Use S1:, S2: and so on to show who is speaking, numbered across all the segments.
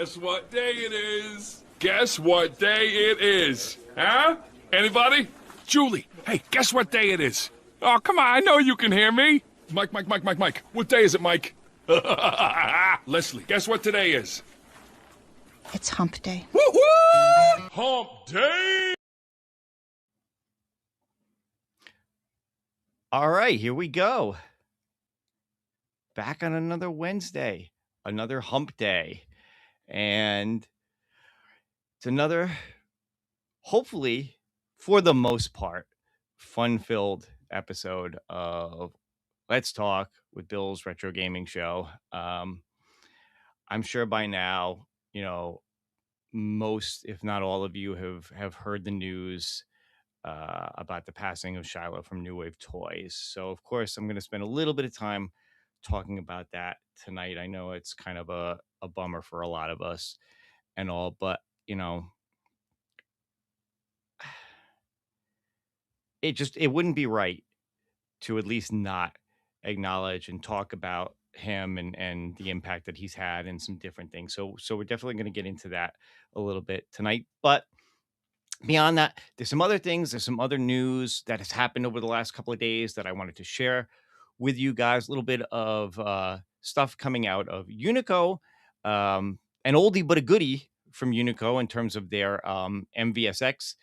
S1: Guess what day it is? Guess what day it is? Huh? Anybody? Julie, hey, guess what day it is? Oh, come on, I know you can hear me. Mike. What day is it, Mike? Leslie, guess what today is?
S2: It's hump day.
S1: Woo-woo! Hump day!
S3: All right, here we go. Back on another Wednesday, another hump day. And it's another, hopefully, for the most part, fun-filled episode of Let's Talk with Bill's Retro Gaming Show. I'm sure by now, most, if not all of you have heard the news about the passing of Shilo from New Wave Toys. So, of course, I'm going to spend a little bit of time talking about that tonight. I know it's kind of a bummer for a lot of us and all, but, it wouldn't be right to at least not acknowledge and talk about him and the impact that he's had and some different things. So we're definitely going to get into that a little bit tonight. But beyond that, there's some other things. There's some other news that has happened over the last couple of days that I wanted to share with you guys. A little bit of stuff coming out of Unico, an oldie but a goodie from Unico in terms of their MVSX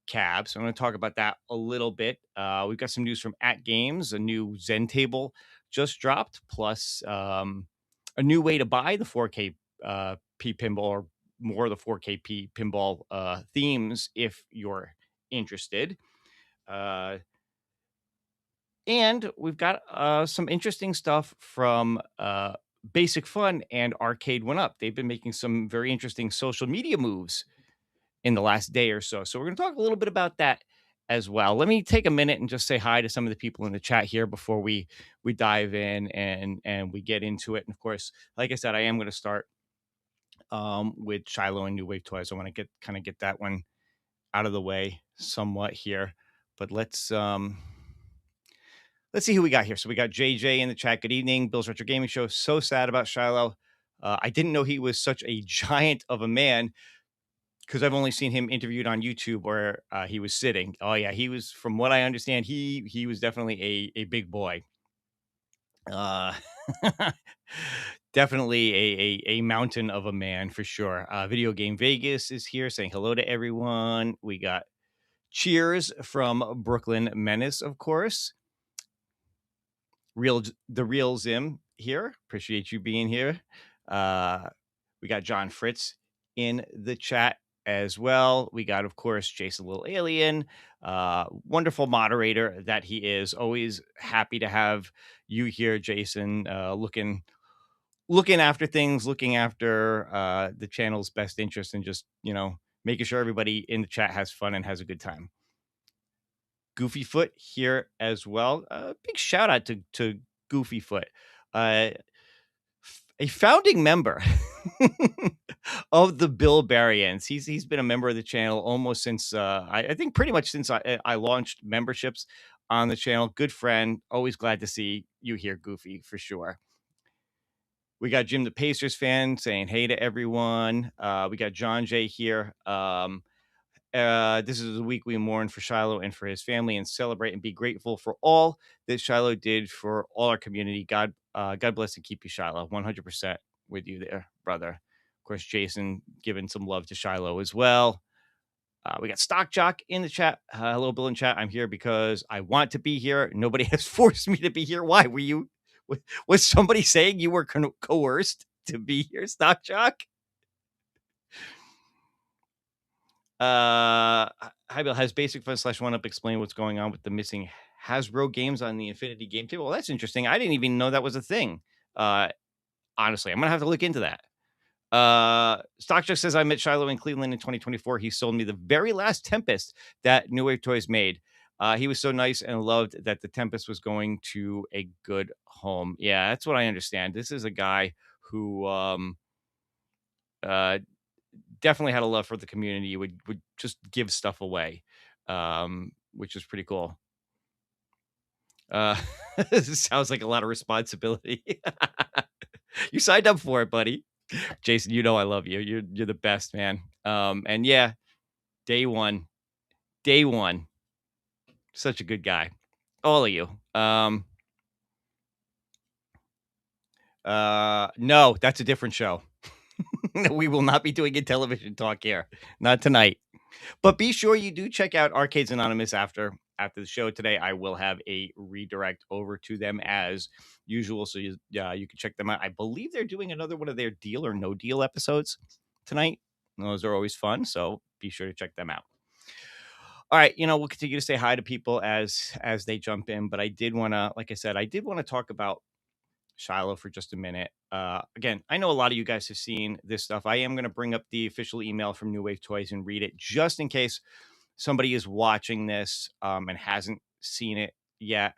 S3: cabs. So I'm going to talk about that a little bit. We've got some news from AtGames. A new Zen table just dropped, plus a new way to buy the 4K P pinball, or more of the 4K P pinball themes if you're interested. And we've got some interesting stuff from Basic Fun and Arcade1up. They've been making some very interesting social media moves in the last day or so. So we're going to talk a little bit about that as well. Let me take a minute and just say hi to some of the people in the chat here before we dive in and we get into it. And of course, like I said, I am going to start with Shilo and New Wave Toys. I want to get that one out of the way somewhat here. But let's see who we got here. So we got JJ in the chat. Good evening, Bill's Retro Gaming Show. So sad about Shilo. I didn't know he was such a giant of a man, because I've only seen him interviewed on YouTube where he was sitting. Oh yeah, he was, from what I understand, he was definitely a big boy. Definitely a mountain of a man for sure. Video Game Vegas is here saying hello to everyone. We got cheers from Brooklyn Menace, of course. The real Zim here. Appreciate you being here. We got John Fritz in the chat as well. We got, of course, Jason Little Alien, wonderful moderator that he is. Always happy to have you here, Jason, looking after things, looking after the channel's best interest, and just, making sure everybody in the chat has fun and has a good time. Goofy Foot here as well. Big shout out to Goofy Foot, a founding member of the Bill Barrians. He's been a member of the channel almost since I think pretty much since I launched memberships on the channel. Good friend. Always glad to see you here, Goofy, for sure. We got Jim the Pacers fan saying hey to everyone. We got John J here. This is the week we mourn for Shilo and for his family, and celebrate and be grateful for all that Shilo did for all our community. God bless and keep you, Shilo. 100% with you there, brother. Of course, Jason giving some love to Shilo as well. We got Stock Jock in the chat. Hello, Bill in chat. I'm here because I want to be here. Nobody has forced me to be here. Why? Was somebody saying you were coerced to be here, Stock Jock? Hi, Bill. Has Basic Fun / 1UP explained what's going on with the missing Hasbro games on the Infinity game table? Well, that's interesting. I didn't even know that was a thing. Honestly, I'm gonna have to look into that. Stockchuck says I met Shilo in Cleveland in 2024. He sold me the very last Tempest that New Wave Toys made. He was so nice and loved that the Tempest was going to a good home. Yeah, that's what I understand. This is a guy who definitely had a love for the community. Would just give stuff away, which is pretty cool. This sounds like a lot of responsibility. You signed up for it, buddy. Jason, you know I love you. You're the best, man. And yeah, day one, such a good guy. All of you. No, that's a different show. We will not be doing a television talk here. Not tonight. But be sure you do check out Arcades Anonymous after the show today. I will have a redirect over to them as usual, so you can check them out. I believe they're doing another one of their Deal or No Deal episodes tonight. Those are always fun, so be sure to check them out. All right, we'll continue to say hi to people as they jump in, but I did want to, like I said, I did want to talk about Shilo for just a minute. Again, I know a lot of you guys have seen this stuff. I am going to bring up the official email from New Wave Toys and read it just in case somebody is watching this and hasn't seen it yet.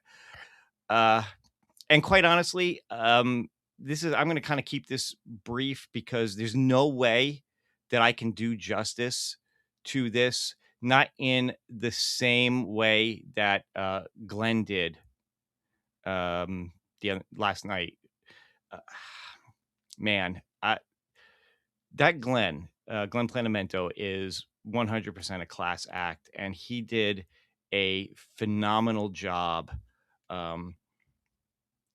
S3: And quite honestly, I'm going to kind of keep this brief because there's no way that I can do justice to this, not in the same way that Glenn did last night. Man, that Glenn Planamento is 100% a class act, and he did a phenomenal job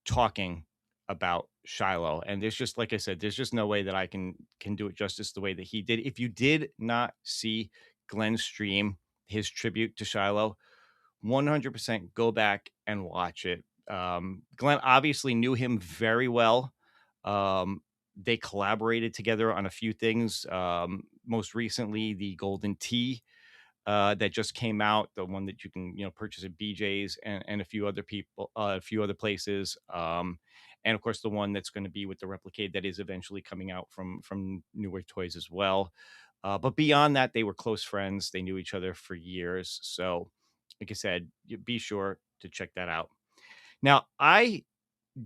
S3: talking about Shilo. And there's just, like I said, there's just no way that I can do it justice the way that he did. If you did not see Glenn's stream, his tribute to Shilo, 100% go back and watch it. Glenn obviously knew him very well. They collaborated together on a few things. Most recently, the Golden Tee that just came out, the one that you can purchase at BJ's and a few other places. And of course, the one that's going to be with the Replicate that is eventually coming out from New Wave Toys as well. But beyond that, they were close friends. They knew each other for years. So, like I said, be sure to check that out. Now, I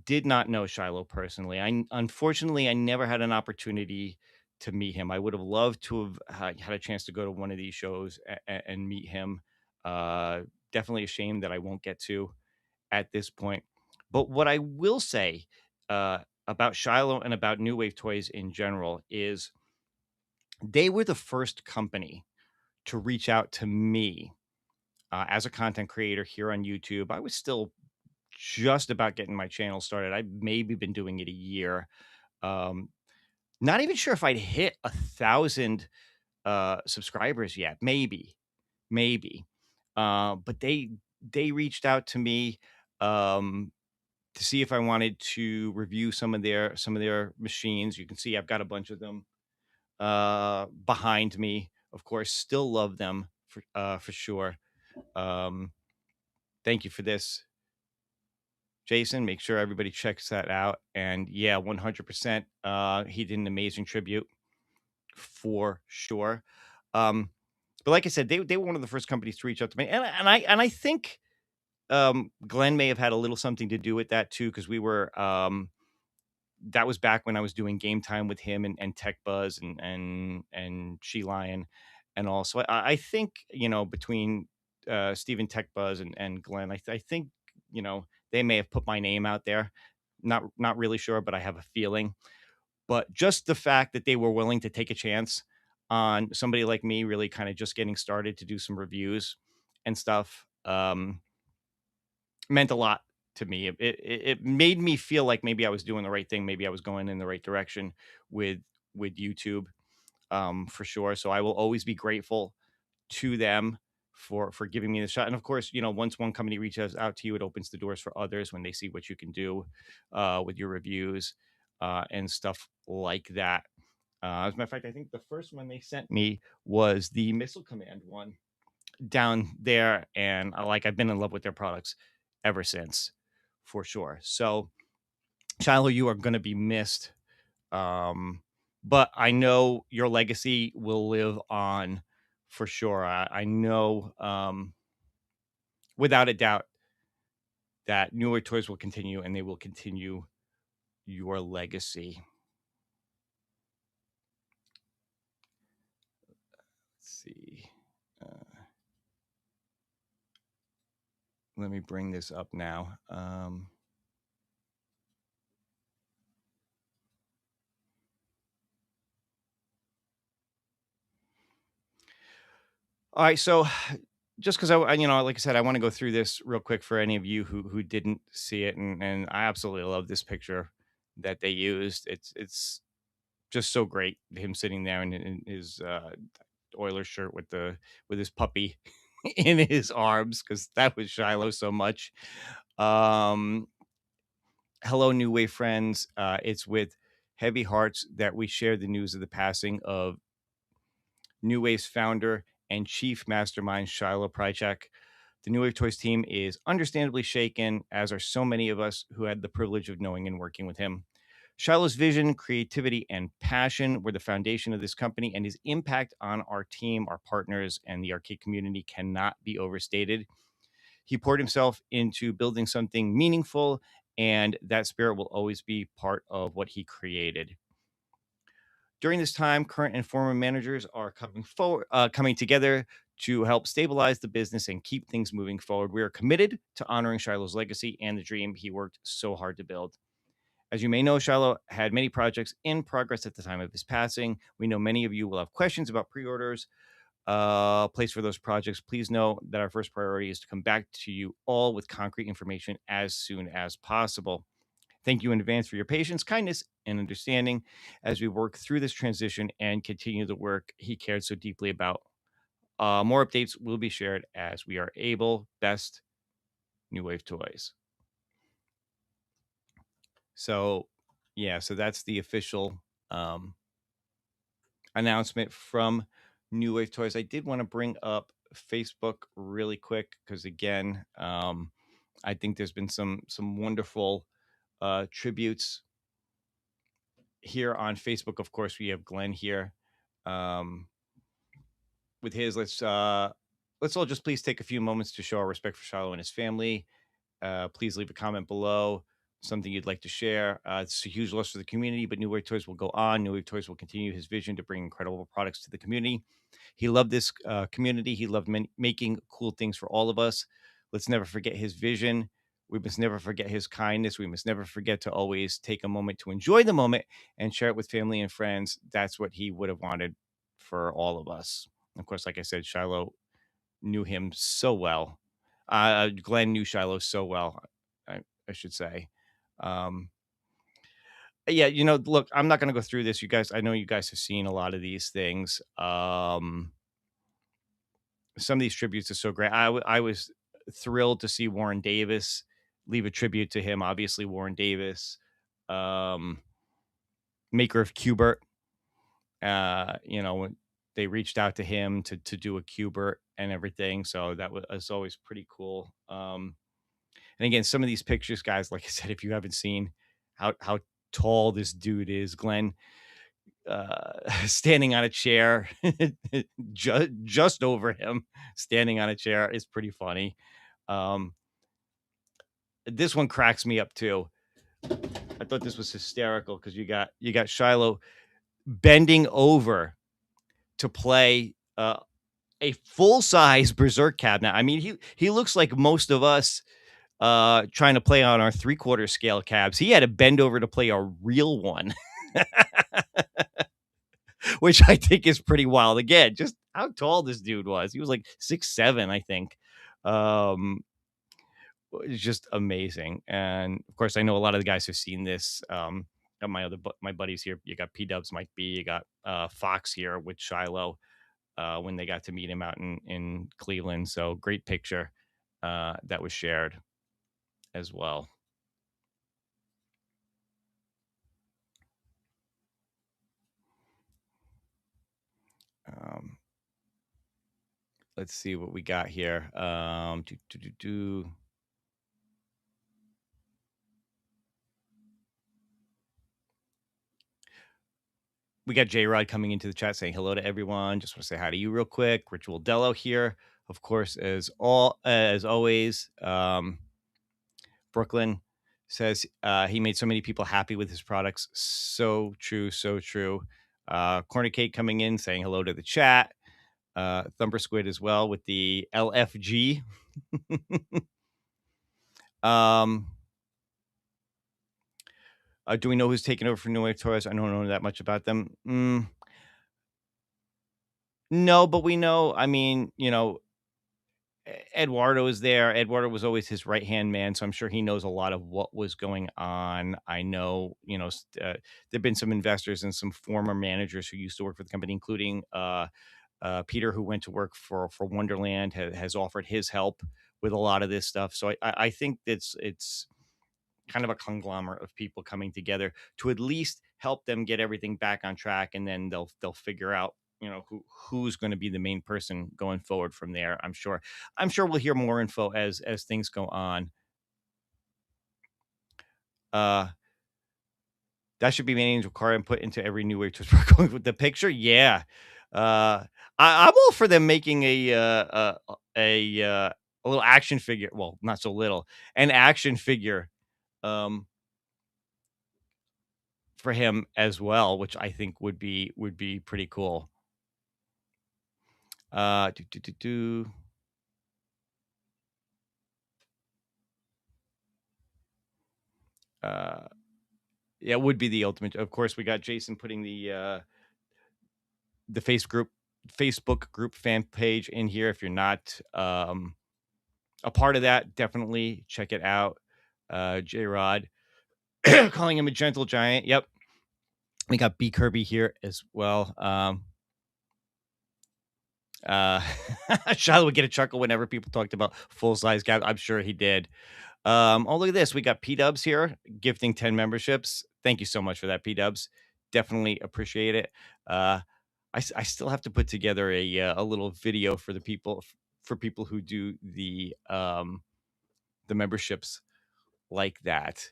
S3: did not know Shilo personally. Unfortunately, I never had an opportunity to meet him. I would have loved to have had a chance to go to one of these shows and meet him. Definitely a shame that I won't get to at this point. But what I will say about Shilo and about New Wave Toys in general is they were the first company to reach out to me as a content creator here on YouTube. I was still just about getting my channel started. I've maybe been doing it a year. Not even sure if I'd hit 1,000 subscribers yet. Maybe. But they reached out to me to see if I wanted to review some of their machines. You can see I've got a bunch of them behind me. Of course, still love them for sure. Thank you for this, Jason. Make sure everybody checks that out. And yeah, 100%. He did an amazing tribute for sure. But like I said, they were one of the first companies to reach out to me, and I think Glenn may have had a little something to do with that too, because we were that was back when I was doing game time with him and Tech Buzz and She Lion and all. So I think between Steven Tech Buzz and Glenn, I think they may have put my name out there. Not really sure, but I have a feeling. But just the fact that they were willing to take a chance on somebody like me, really kind of just getting started to do some reviews and stuff, meant a lot to me. It made me feel like maybe I was doing the right thing. Maybe I was going in the right direction with YouTube, for sure. So I will always be grateful to them for giving me the shot. And of course, once one company reaches out to you, it opens the doors for others when they see what you can do with your reviews and stuff like that. As a matter of fact, I think the first one they sent me was the Missile Command one down there, and I've been in love with their products ever since, for sure. So, Shiloh, you are going to be missed, but I know your legacy will live on for sure. I know, without a doubt, that New Wave Toys will continue, and they will continue your legacy. Let's see. Let me bring this up now. All right, so just because like I said, I want to go through this real quick for any of you who didn't see it, and I absolutely love this picture that they used. It's just so great, him sitting there in his Oilers shirt with his puppy in his arms, because that was Shilo so much. Hello, New Wave friends. It's with heavy hearts that we share the news of the passing of New Wave's founder and chief mastermind, Shilo Prychak. The New Wave Toys team is understandably shaken, as are so many of us who had the privilege of knowing and working with him. Shilo's vision, creativity, and passion were the foundation of this company, and his impact on our team, our partners, and the arcade community cannot be overstated. He poured himself into building something meaningful, and that spirit will always be part of what he created. During this time, current and former managers are coming together to help stabilize the business and keep things moving forward. We are committed to honoring Shilo's legacy and the dream he worked so hard to build. As you may know, Shilo had many projects in progress at the time of his passing. We know many of you will have questions about pre-orders placed for those projects. Please know that our first priority is to come back to you all with concrete information as soon as possible. Thank you in advance for your patience, kindness, and understanding as we work through this transition and continue the work he cared so deeply about. More updates will be shared as we are able. Best, New Wave Toys. So, yeah, so that's the official announcement from New Wave Toys. I did want to bring up Facebook really quick because, again, I think there's been some wonderful tributes here on Facebook. Of course, we have Glenn here with his. Let's all just please take a few moments to show our respect for Shilo and his family. Please leave a comment below, something you'd like to share. It's a huge loss for the community, but New Wave Toys will go on. New Wave Toys will continue his vision to bring incredible products to the community. He loved this community. He loved making cool things for all of us. Let's never forget his vision. We must never forget his kindness. We must never forget to always take a moment to enjoy the moment and share it with family and friends. That's what he would have wanted for all of us. Of course, like I said, Shilo knew him so well. Glenn knew Shilo so well, I should say. Yeah, look, I'm not going to go through this. You guys, I know you guys have seen a lot of these things. Some of these tributes are so great. I was thrilled to see Warren Davis leave a tribute to him. Obviously, Warren Davis, maker of Qbert. When they reached out to him to do a Qbert and everything, so that was always pretty cool. And again, some of these pictures, guys, like I said, if you haven't seen how tall this dude is, Glenn, standing on a chair, just over him, standing on a chair is pretty funny. This one cracks me up too. I thought this was hysterical because you got Shilo bending over to play a full-size Berserk cabinet. I mean, he looks like most of us trying to play on our 3/4 scale cabs. He had to bend over to play a real one, which I think is pretty wild. Again, just how tall this dude was. He was like 6'7", I think. It's just amazing. And of course, I know a lot of the guys have seen this. Got my buddies here. You got P-Dubs, Mike B. You got Fox here with Shilo when they got to meet him out in Cleveland. So great picture that was shared as well. Let's see what we got here. We got J-Rod coming into the chat saying hello to everyone. Just want to say hi to you real quick. Ritual Dello here, of course, as always. Brooklyn says he made so many people happy with his products. So true, so true. Corner Cake coming in saying hello to the chat. Thumper Squid as well with the LFG. Do we know who's taking over for New Wave Toys? I don't know that much about them. No, but we know, I mean, Eduardo was there. Eduardo was always his right-hand man, so I'm sure he knows a lot of what was going on. I know, there've been some investors and some former managers who used to work for the company, including Peter, who went to work for Wonderland, has offered his help with a lot of this stuff. So I think it's kind of a conglomerate of people coming together to at least help them get everything back on track, and then they'll figure out who's going to be the main person going forward from there. I'm sure we'll hear more info as things go on. uh that should be managed car and put into every new way to going with the picture. Yeah. I'm all for them making a little action figure. Well, not so little, an action figure um for him as well, which I think would be pretty cool. Do, do, do, do. Yeah, it would be the ultimate. Of course, we got Jason putting the Facebook group fan page in here. If you're not a part of that, definitely check it out. J Rod calling him a gentle giant. Yep. We got B Kirby here as well. Shiloh would get a chuckle whenever people talked about full size gap. I'm sure he did. Oh, look at this. We got P Dubs here gifting 10 memberships. Thank you so much for that, P Dubs. Definitely appreciate it. I still have to put together a little video for the people for people who do the memberships like that.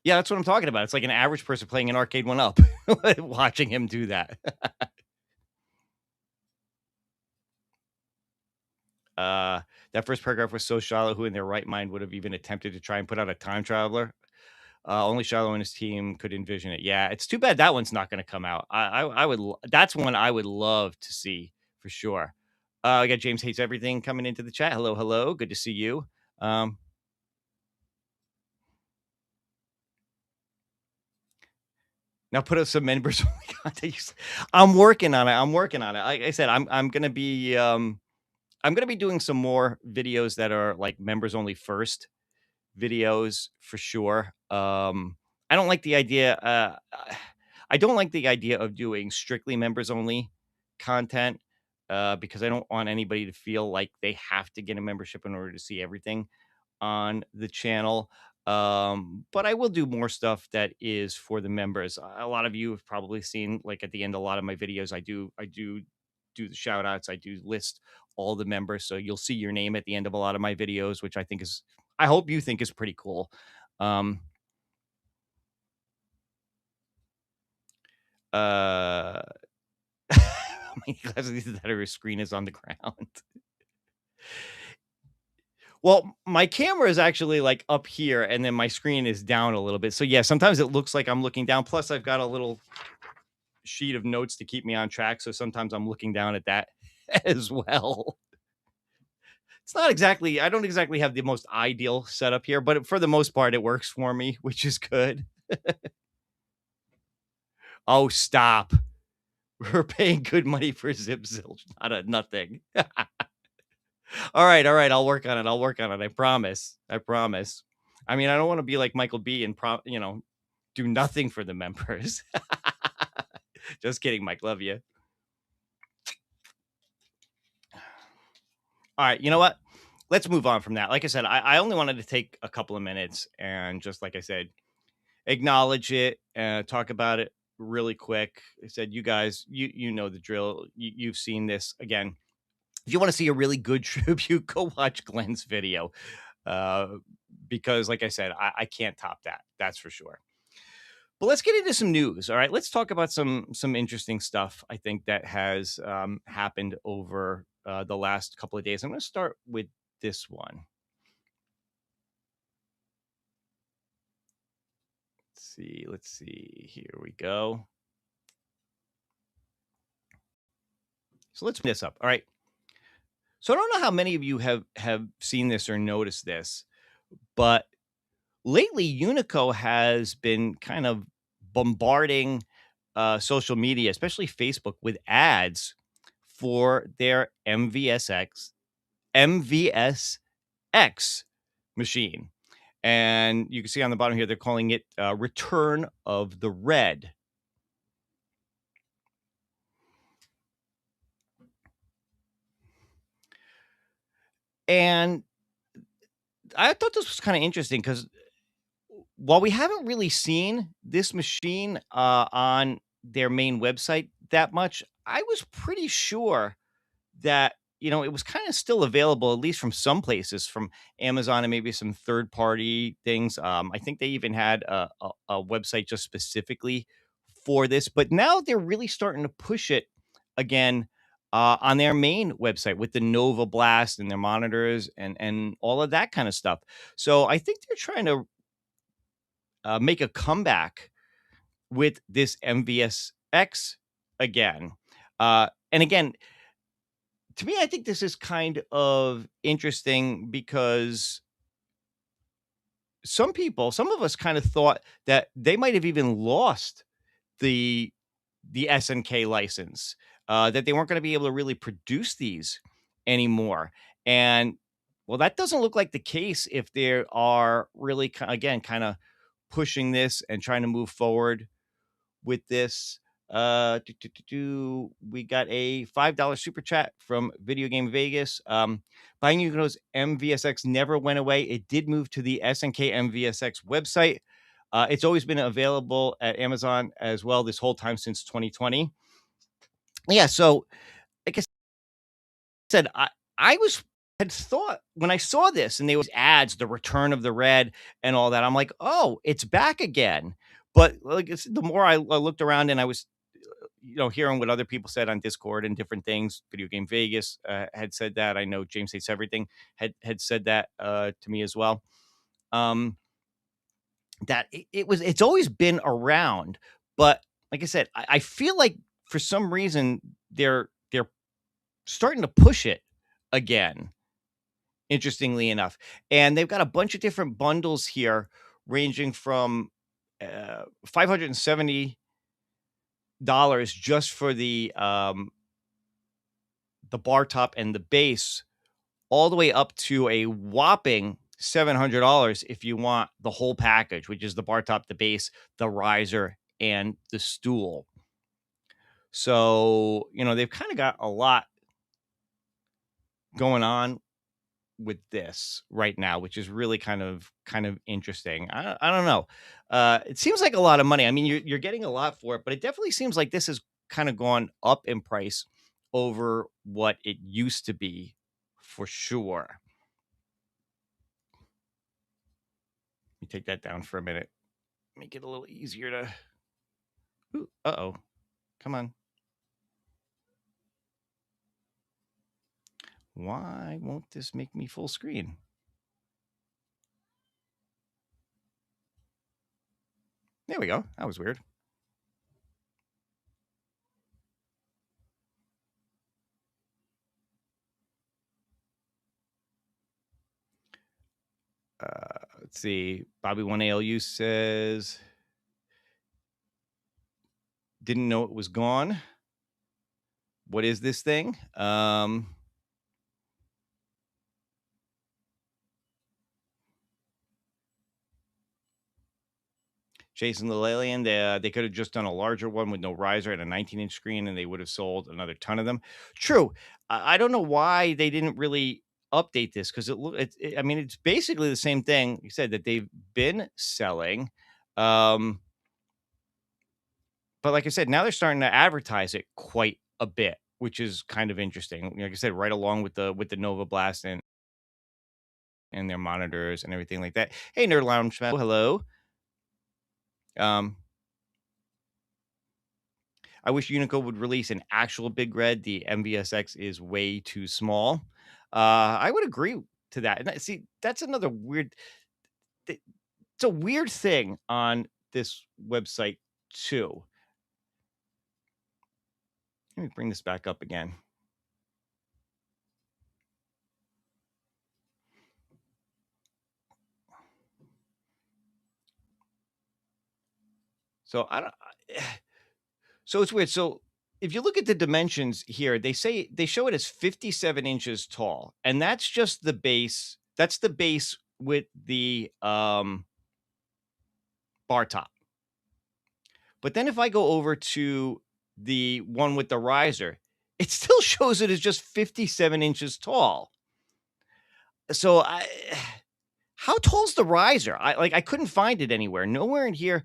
S3: Yeah, that's what I'm talking about. It's like an average person playing an Arcade1up, watching him do that. That first paragraph was so shallow. Who in their right mind would have even attempted to try and put out a time traveler? Only Shiloh and his team could envision it. Yeah, it's too bad that one's not going to come out. I would. That's one I would love to see for sure. I got James Hates Everything coming into the chat. Hello, hello. Good to see you. Now put up some members only content. I'm working on it. Like I said, I'm gonna be doing some more videos that are like members only first videos for sure. I don't like the idea. I don't like the idea of doing strictly members only content because I don't want anybody to feel like they have to get a membership in order to see everything on the channel. But I will do more stuff that is for the members. A lot of you have probably seen, like at the end, a lot of my videos, I do the shout outs. I do list all the members. So you'll see your name at the end of a lot of my videos, which I hope you think is pretty cool. Um, uh, how many glasses that her screen is on the ground? Well, my camera is actually like up here and then my screen is down a little bit. So yeah, sometimes it looks like I'm looking down. Plus I've got a little sheet of notes to keep me on track. So sometimes I'm looking down at that as well. It's not exactly, I don't exactly have the most ideal setup here, but for the most part, it works for me, which is good. Oh, stop. We're paying good money for Zip Zilch, not a nothing. All right. I'll work on it. I promise. I mean, I don't want to be like Michael B and do nothing for the members. Just kidding, Mike. Love you. All right. You know what? Let's move on from that. Like I said, I only wanted to take a couple of minutes and just like I said, acknowledge it and talk about it really quick. I said, you guys, you know the drill. You've seen this again. If you want to see a really good tribute, go watch Glenn's video. Because like I said, I can't top that. That's for sure. But let's get into some news. All right, let's talk about some interesting stuff. I think that has happened over the last couple of days. I'm going to start with this one. Let's see. Here we go. So let's put this up. All right. So I don't know how many of you have seen this or noticed this, but lately Unico has been kind of bombarding social media, especially Facebook, with ads for their MVSX machine. And you can see on the bottom here, they're calling it Return of the Red. And I thought this was kind of interesting because while we haven't really seen this machine on their main website that much, I was pretty sure that it was kind of still available, at least from some places, from Amazon and maybe some third party things. I think they even had a website just specifically for this, but now they're really starting to push it again on their main website with the Nova Blast and their monitors and all of that kind of stuff. So I think they're trying to make a comeback with this MVSX again. And again, to me, I think this is kind of interesting because some of us kind of thought that they might have even lost the SNK license, that they weren't going to be able to really produce these anymore. And well, that doesn't look like the case if they are really, again, kind of pushing this and trying to move forward with this. We got a $5 super chat from Video Game Vegas. Buying Unico's MVSX never went away. It did move to the SNK MVSX website. It's always been available at Amazon as well this whole time since 2020. Yeah, so like I said, I had thought when I saw this and there was ads, the Return of the Red and all that, I'm like, oh, it's back again. But like the more I looked around and I was hearing what other people said on Discord and different things. Video Game Vegas had said that. I know James Hates Everything had said that to me as well. That it's always been around, but like I said, I feel like for some reason they're starting to push it again. Interestingly enough, and they've got a bunch of different bundles here, ranging from $570 just for the bar top and the base, all the way up to a whopping $700 if you want the whole package, which is the bar top, the base, the riser, and the stool. So they've kind of got a lot going on with this right now, which is really kind of interesting. I don't know. It seems like a lot of money. I mean, you're getting a lot for it, but it definitely seems like this has kind of gone up in price over what it used to be, for sure. Let me take that down for a minute. Make it a little easier to. Ooh, uh-oh. Come on. Why won't this make me full screen? There we go. That was weird. Let's see. Bobby 1ALU says, didn't know it was gone. What is this thing? Jason Little Alien, they could have just done a larger one with no riser and a 19-inch screen, and they would have sold another ton of them. True. I don't know why they didn't really update this, because I mean, it's basically the same thing you said that they've been selling. But like I said, now they're starting to advertise it quite a bit, which is kind of interesting. Like I said, right along with the Nova Blast and their monitors and everything like that. Hey, Nerd Lounge, hello. I wish Unico would release an actual Big Red. The MVSX is way too small. I would agree to that. And see, that's another weird. It's a weird thing on this website too. Let me bring this back up again. So I don't. So it's weird. So if you look at the dimensions here, they show it as 57 inches tall, and that's just the base. That's the base with the bar top. But then if I go over to the one with the riser, it still shows it as just 57 inches tall. So how tall's the riser? I couldn't find it anywhere. Nowhere in here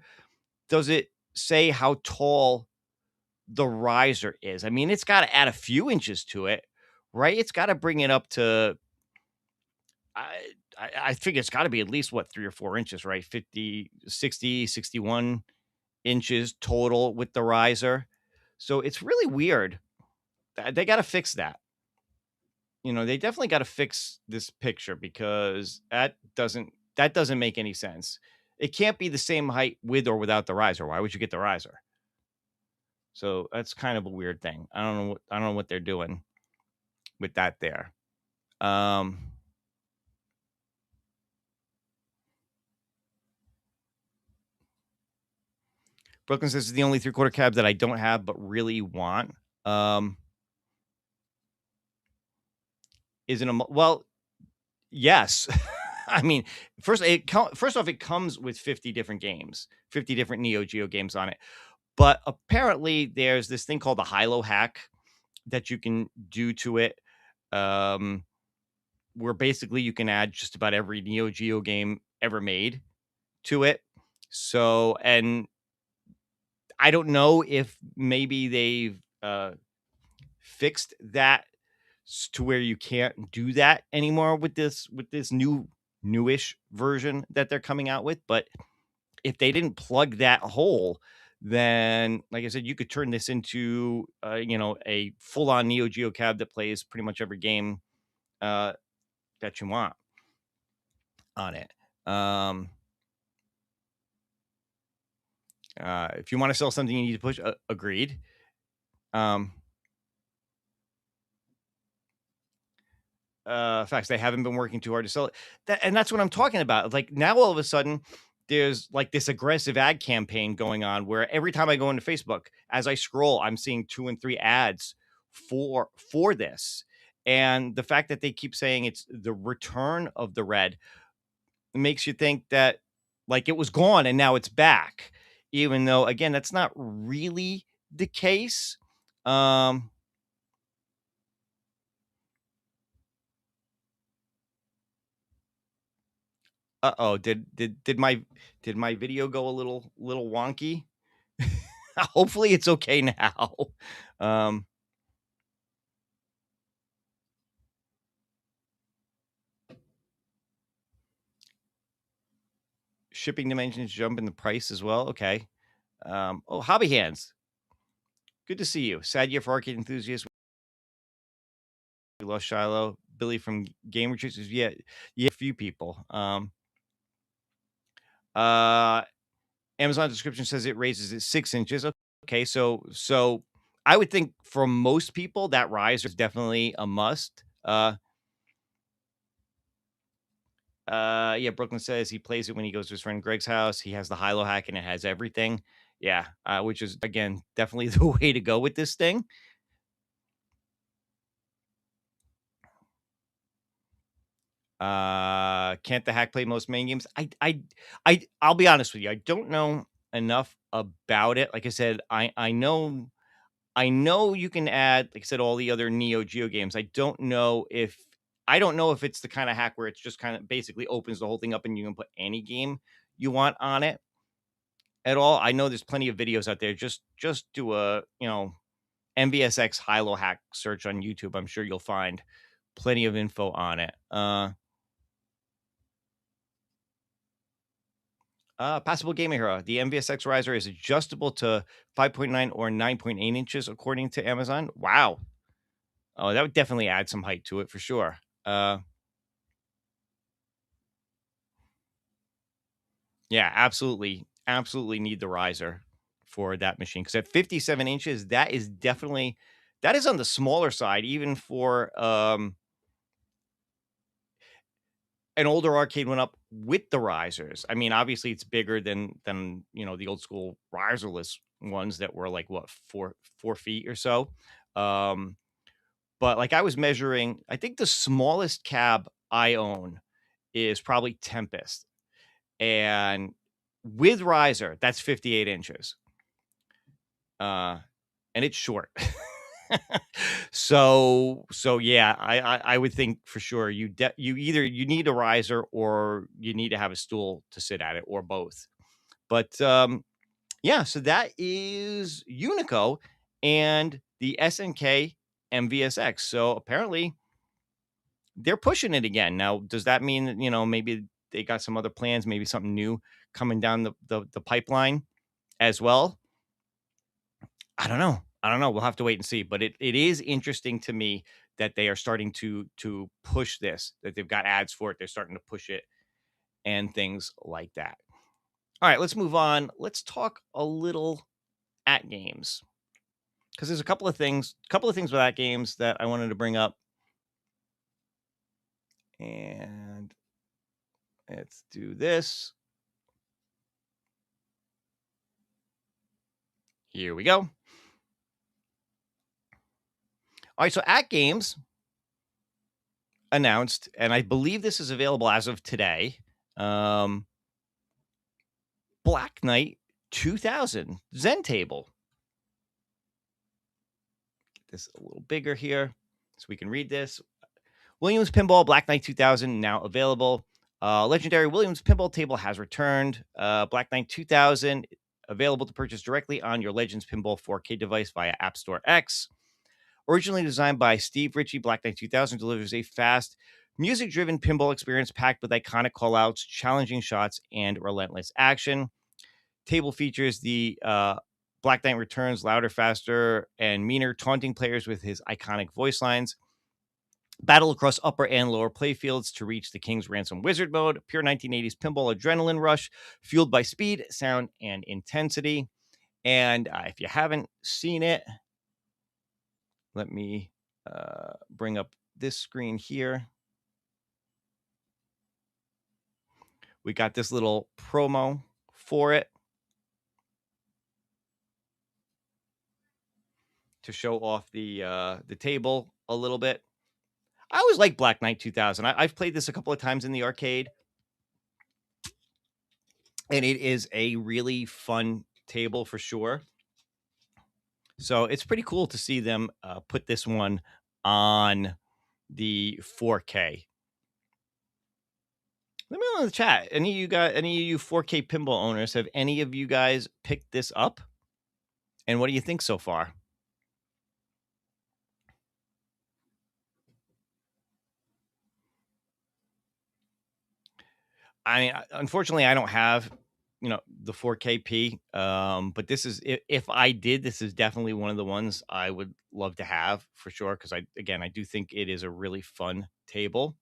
S3: does it say how tall the riser is. I mean, it's got to add a few inches to it, right? It's got to bring it up to I think it's got to be at least what 3 or 4 inches, right? 50, 60, 61 inches total with the riser. So it's really weird. They got to fix that. They definitely got to fix this picture because that doesn't make any sense. It can't be the same height with or without the riser. Why would you get the riser? So that's kind of a weird thing. I don't know what they're doing with that there. Brooklyn says it's the only 3/4 cab that I don't have but really want. Isn't a well, yes. I mean, first off, it comes with 50 different games, 50 different Neo Geo games on it. But apparently, there's this thing called the Hilo hack that you can do to it, where basically you can add just about every Neo Geo game ever made to it. So, and I don't know if maybe they've fixed that to where you can't do that anymore with this newish version that they're coming out with. But if they didn't plug that hole, then like I said, you could turn this into a full-on Neo Geo cab that plays pretty much every game that you want on it. If you want to sell something, you need to push. Agreed. Facts. They haven't been working too hard to sell it. And that's what I'm talking about. Like now, all of a sudden, there's like this aggressive ad campaign going on where every time I go into Facebook, as I scroll, I'm seeing 2 and 3 ads for this. And the fact that they keep saying it's the return of the red makes you think that like it was gone and now it's back, even though again, that's not really the case. Uh-oh, did my video go a little wonky? Hopefully it's okay now. Shipping dimensions jump in the price as well. Okay. Oh, Hobby Hands. Good to see you. Sad year for arcade enthusiasts. We lost Shilo. Billy from Game Retreats. Yeah, a few people. Amazon description says it raises it 6 inches. Okay, so I would think for most people that riser is definitely a must. Yeah, Brooklyn says he plays it when he goes to his friend Greg's house. He has the Hilo hack and it has everything. Yeah, which is again definitely the way to go with this thing. Can't the hack play most main games? I'll be honest with you. I don't know enough about it. Like I said, I know you can add, like I said, all the other Neo Geo games. I don't know if it's the kind of hack where it's just kind of basically opens the whole thing up and you can put any game you want it at all. I know there's plenty of videos out there. Just do a MVSX Hilo hack search on YouTube. I'm sure you'll find plenty of info on it. Passable Gaming Hero. The MVSX riser is adjustable to 5.9 or 9.8 inches, according to Amazon. Wow. Oh, that would definitely add some height to it for sure. Yeah, absolutely. Absolutely need the riser for that machine. Because at 57 inches, that is on the smaller side, even for an older Arcade1up with the risers. I mean, obviously it's bigger than the old school riserless ones that were like what 4 feet or so. But like I was measuring, I think the smallest cab I own is probably Tempest, and with riser, that's 58 inches. And it's short. So yeah, I would think for sure you either you need a riser or you need to have a stool to sit at it, or both. But yeah, so that is Unico and the SNK MVSX. So apparently they're pushing it again. Now, does that mean that, maybe they got some other plans, maybe something new coming down the pipeline as well? I don't know. I don't know. We'll have to wait and see. But it is interesting to me that they are starting to push this, that they've got ads for it. They're starting to push it and things like that. All right, let's move on. Let's talk a little AtGames, because there's a couple of things with AtGames that I wanted to bring up. And let's do this. Here we go. All right, so AtGames announced, and I believe this is available as of today, Black Knight 2000 Zen table. Get this a little bigger here so we can read this. Williams Pinball Black Knight 2000 now available. Legendary Williams Pinball table has returned. Black Knight 2000 available to purchase directly on your Legends Pinball 4K device via App Store X. Originally designed by Steve Ritchie, Black Knight 2000 delivers a fast, music-driven pinball experience packed with iconic callouts, challenging shots, and relentless action. Table features the Black Knight returns louder, faster, and meaner, taunting players with his iconic voice lines. Battle across upper and lower playfields to reach the King's Ransom Wizard mode. Pure 1980s pinball adrenaline rush, fueled by speed, sound, and intensity. And if you haven't seen it, let me bring up this screen here. We got this little promo for it to show off the table a little bit. I always like Black Knight 2000. I've played this a couple of times in the arcade, and it is a really fun table for sure. So it's pretty cool to see them put this one on the 4K. Let me know in the chat. Any of you 4K pinball owners, have any of you guys picked this up? And what do you think so far? I mean, unfortunately, I don't have, the 4KP. But this is, if I did, this is definitely one of the ones I would love to have for sure. Because I do think it is a really fun table.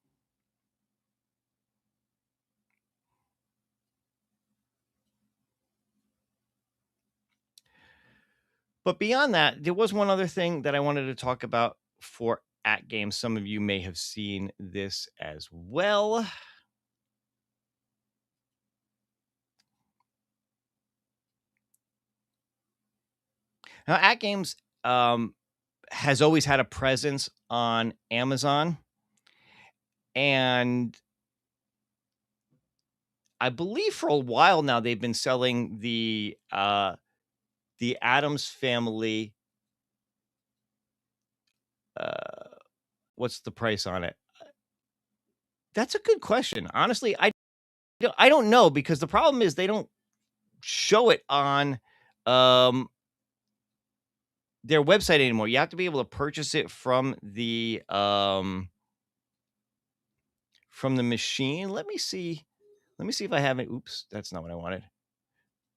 S3: But beyond that, there was one other thing that I wanted to talk about for AtGames. Some of you may have seen this as well. Now, AtGames has always had a presence on Amazon, and I believe for a while now they've been selling the Addams Family. What's the price on it? That's a good question. Honestly, I don't know, because the problem is they don't show it on their website anymore. You have to be able to purchase it from the machine. Let me see if I have it. Oops, that's not what I wanted.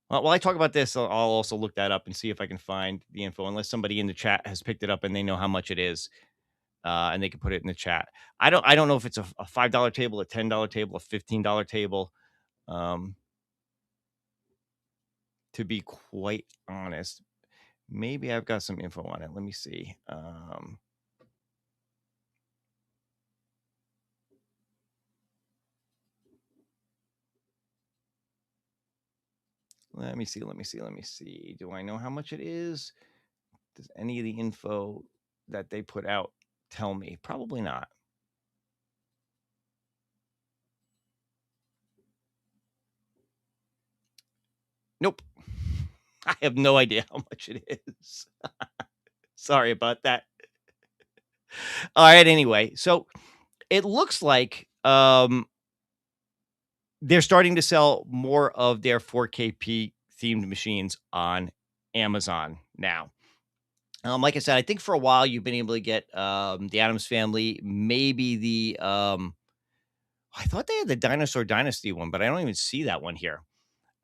S3: Well, while I talk about this, I'll also look that up and see if I can find the info, unless somebody in the chat has picked it up and they know how much it is, and they can put it in the chat. I don't know if it's a $5 table, a $10 table, a $15 table. To be quite honest, maybe I've got some info on it. Let me see. Let me see. Do I know how much it is? Does any of the info that they put out tell me? Probably not. Nope. I have no idea how much it is. Sorry about that. All right, anyway. So it looks like they're starting to sell more of their 4KP themed machines on Amazon now. Like I said, I think for a while you've been able to get the Addams Family, maybe the I thought they had the Dinosaur Dynasty one, but I don't even see that one here.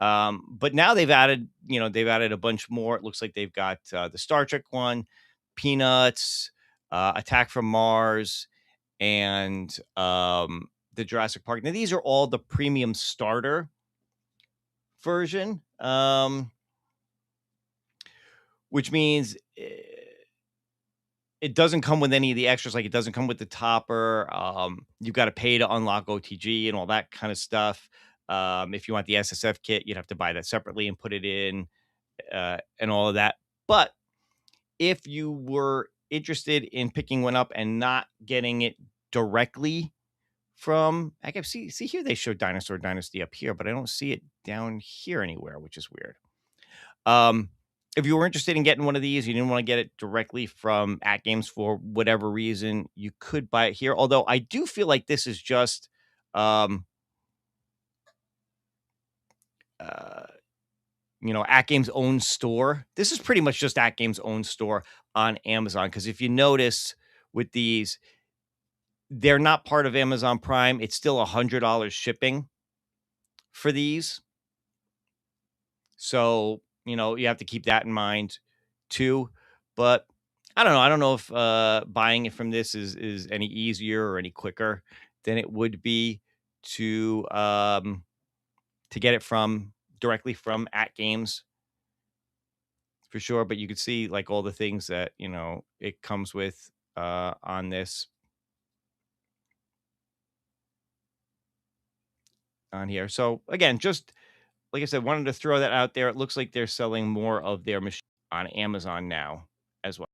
S3: But now they've added a bunch more. It looks like they've got the Star Trek one, Peanuts, Attack from Mars, and the Jurassic Park. Now these are all the premium starter version, which means it doesn't come with any of the extras. Like it doesn't come with the topper. You've got to pay to unlock OTG and all that kind of stuff. If you want the SSF kit, you'd have to buy that separately and put it in and all of that. But if you were interested in picking one up and not getting it directly from, I can see here they show Dinosaur Dynasty up here, but I don't see it down here anywhere, which is weird. If you were interested in getting one of these, you didn't want to get it directly from AtGames for whatever reason, you could buy it here. Although I do feel like this is just AtGames' own store. This is pretty much just AtGames' own store on Amazon. Because if you notice with these, they're not part of Amazon Prime. It's still $100 shipping for these. So, you have to keep that in mind too. But I don't know. I don't know if buying it from this is any easier or any quicker than it would be to get it directly from AtGames for sure. But you could see like all the things that it comes with on this on here. So again, just like I said, wanted to throw that out there. It looks like they're selling more of their machine on Amazon now as well.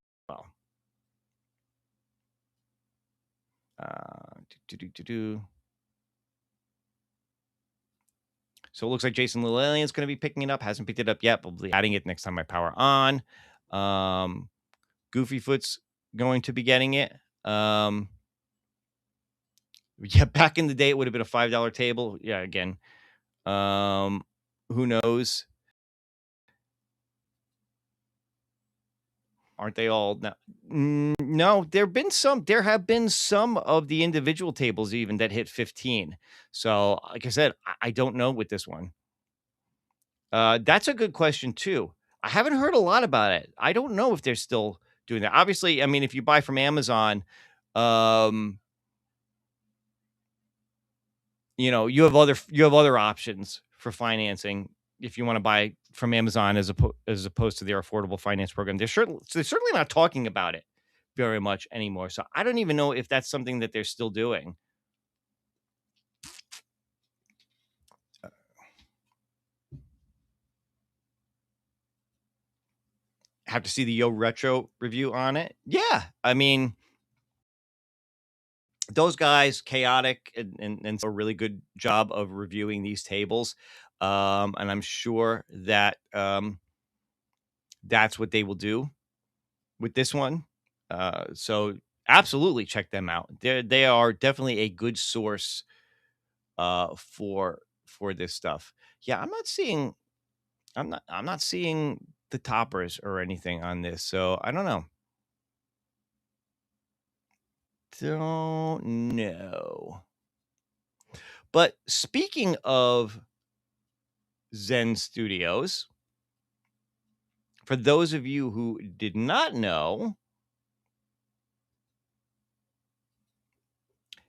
S3: So it looks like Jason Little Alien is going to be picking it up. Hasn't picked it up yet, but will be adding it next time I power on. Goofy Foot's going to be getting it. Yeah, back in the day, it would have been a $5 table. Yeah, again, who knows? Aren't they all now? No, there have been some of the individual tables even that hit 15. So, like I said, I don't know with this one. That's a good question too. I haven't heard a lot about it. I don't know if they're still doing that. Obviously, I mean, if you buy from Amazon, you have other options for financing if you want to buy from Amazon as opposed to their affordable finance program. They're certainly not talking about it very much anymore. So I don't even know if that's something that they're still doing. Have to see the Yo Retro review on it. Yeah, I mean, those guys, Chaotic, and a really good job of reviewing these tables. And I'm sure that that's what they will do with this one. So absolutely check them out. They are definitely a good source for this stuff. Yeah, I'm not seeing the toppers or anything on this. So I don't know. Don't know. But speaking of Zen Studios, for those of you who did not know,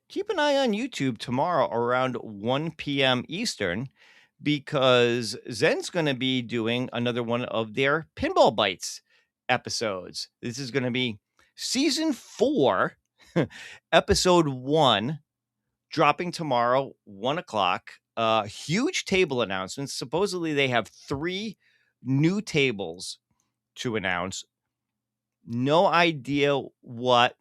S3: keep an eye on YouTube tomorrow around 1 p.m. Eastern, because Zen's going to be doing another one of their Pinball Bites episodes. This is going to be season 4, episode 1, dropping tomorrow, 1 o'clock. huge table announcements. Supposedly they have 3 new tables to announce. No idea what.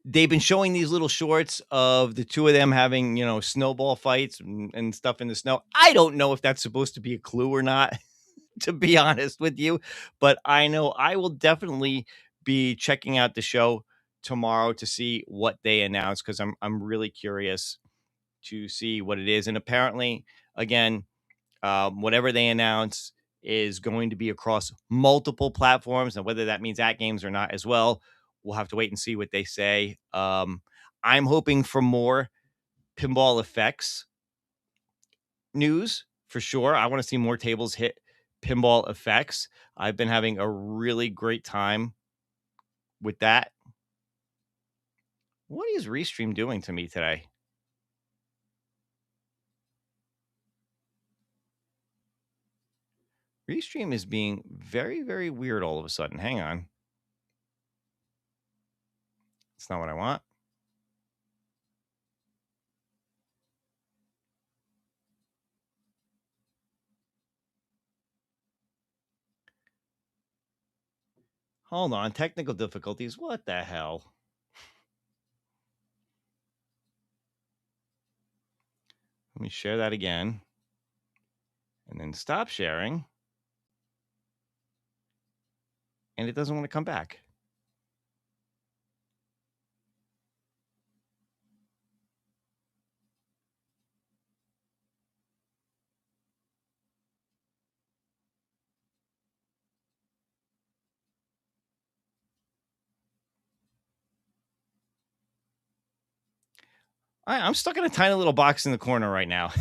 S3: They've been showing these little shorts of the 2 of them having, snowball fights and stuff in the snow. I don't know if that's supposed to be a clue or not, to be honest with you, but I know I will definitely be checking out the show tomorrow to see what they announce, because I'm really curious to see what it is. And apparently, again, whatever they announce is going to be across multiple platforms, and whether that means AtGames or not as well, we'll have to wait and see what they say. I'm hoping for more pinball effects news for sure. I want to see more tables hit pinball effects. I've been having a really great time with that. What is Restream doing to me today? Restream is being very, very weird all of a sudden. Hang on. It's not what I want. Hold on. Technical difficulties. What the hell? Let me share that again. And then stop sharing. And it doesn't want to come back. I'm stuck in a tiny little box in the corner right now.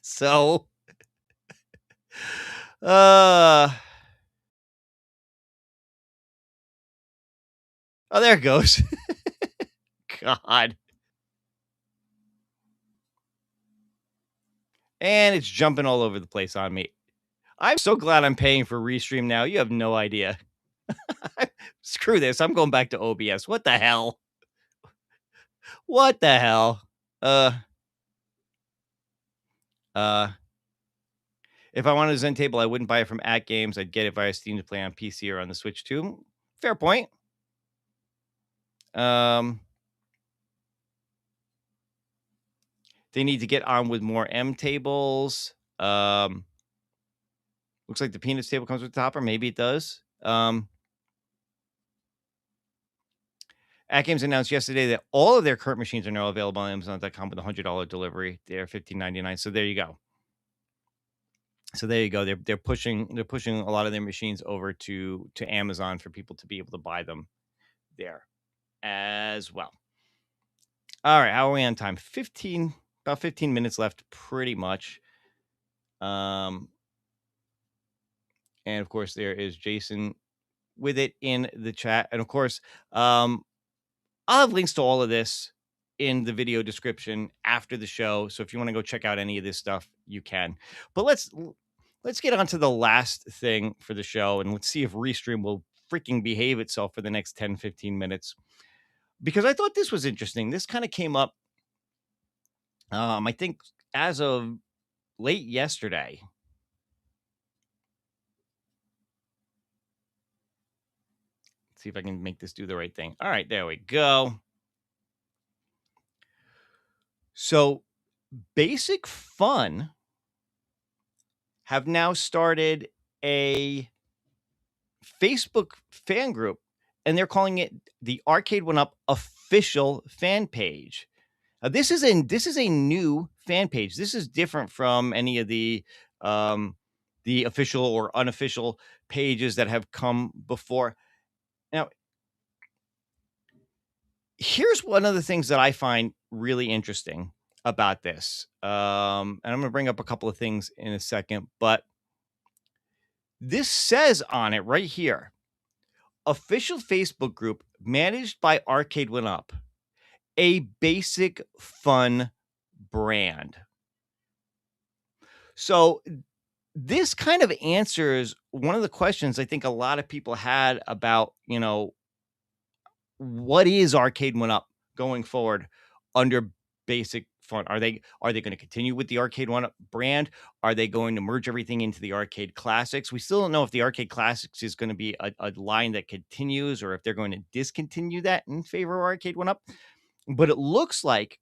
S3: So, oh, there it goes. God. And it's jumping all over the place on me. I'm so glad I'm paying for Restream now. You have no idea. Screw this. I'm going back to OBS. What the hell? What the hell? If I wanted a Zen table, I wouldn't buy it from AtGames. I'd get it via Steam to play on PC or on the Switch too. Fair point. They need to get on with more M tables. Looks like the Peanuts table comes with the topper. Maybe it does. AtGames announced yesterday that all of their current machines are now available on Amazon.com with a $100 delivery. They're $15.99. So there you go. They're pushing a lot of their machines over to Amazon for people to be able to buy them there as well. All right, how are we on time? About 15 minutes left, pretty much. And of course, there is Jason with it in the chat. And of course, I'll have links to all of this in the video description after the show. So if you want to go check out any of this stuff, you can. But let's get on to the last thing for the show, and let's see if Restream will freaking behave itself for the next 10, 15 minutes. Because I thought this was interesting. This kind of came up, I think, as of late yesterday. Let's see if I can make this do the right thing. All right, there we go. So, Basic Fun have now started a Facebook fan group, and they're calling it the Arcade1up official fan page. This is a new fan page. This is different from any of the official or unofficial pages that have come before. Now, here's one of the things that I find really interesting about this. And I'm going to bring up a couple of things in a second, but this says on it right here, official Facebook group managed by Arcade1up, a Basic Fun brand. So this kind of answers one of the questions I think a lot of people had about, what is Arcade1up going forward? under Basic Fun? Are they going to continue with the Arcade1up brand? Are they going to merge everything into the Arcade Classics? We still don't know if the Arcade Classics is going to be a line that continues or if they're going to discontinue that in favor of Arcade1up. But it looks like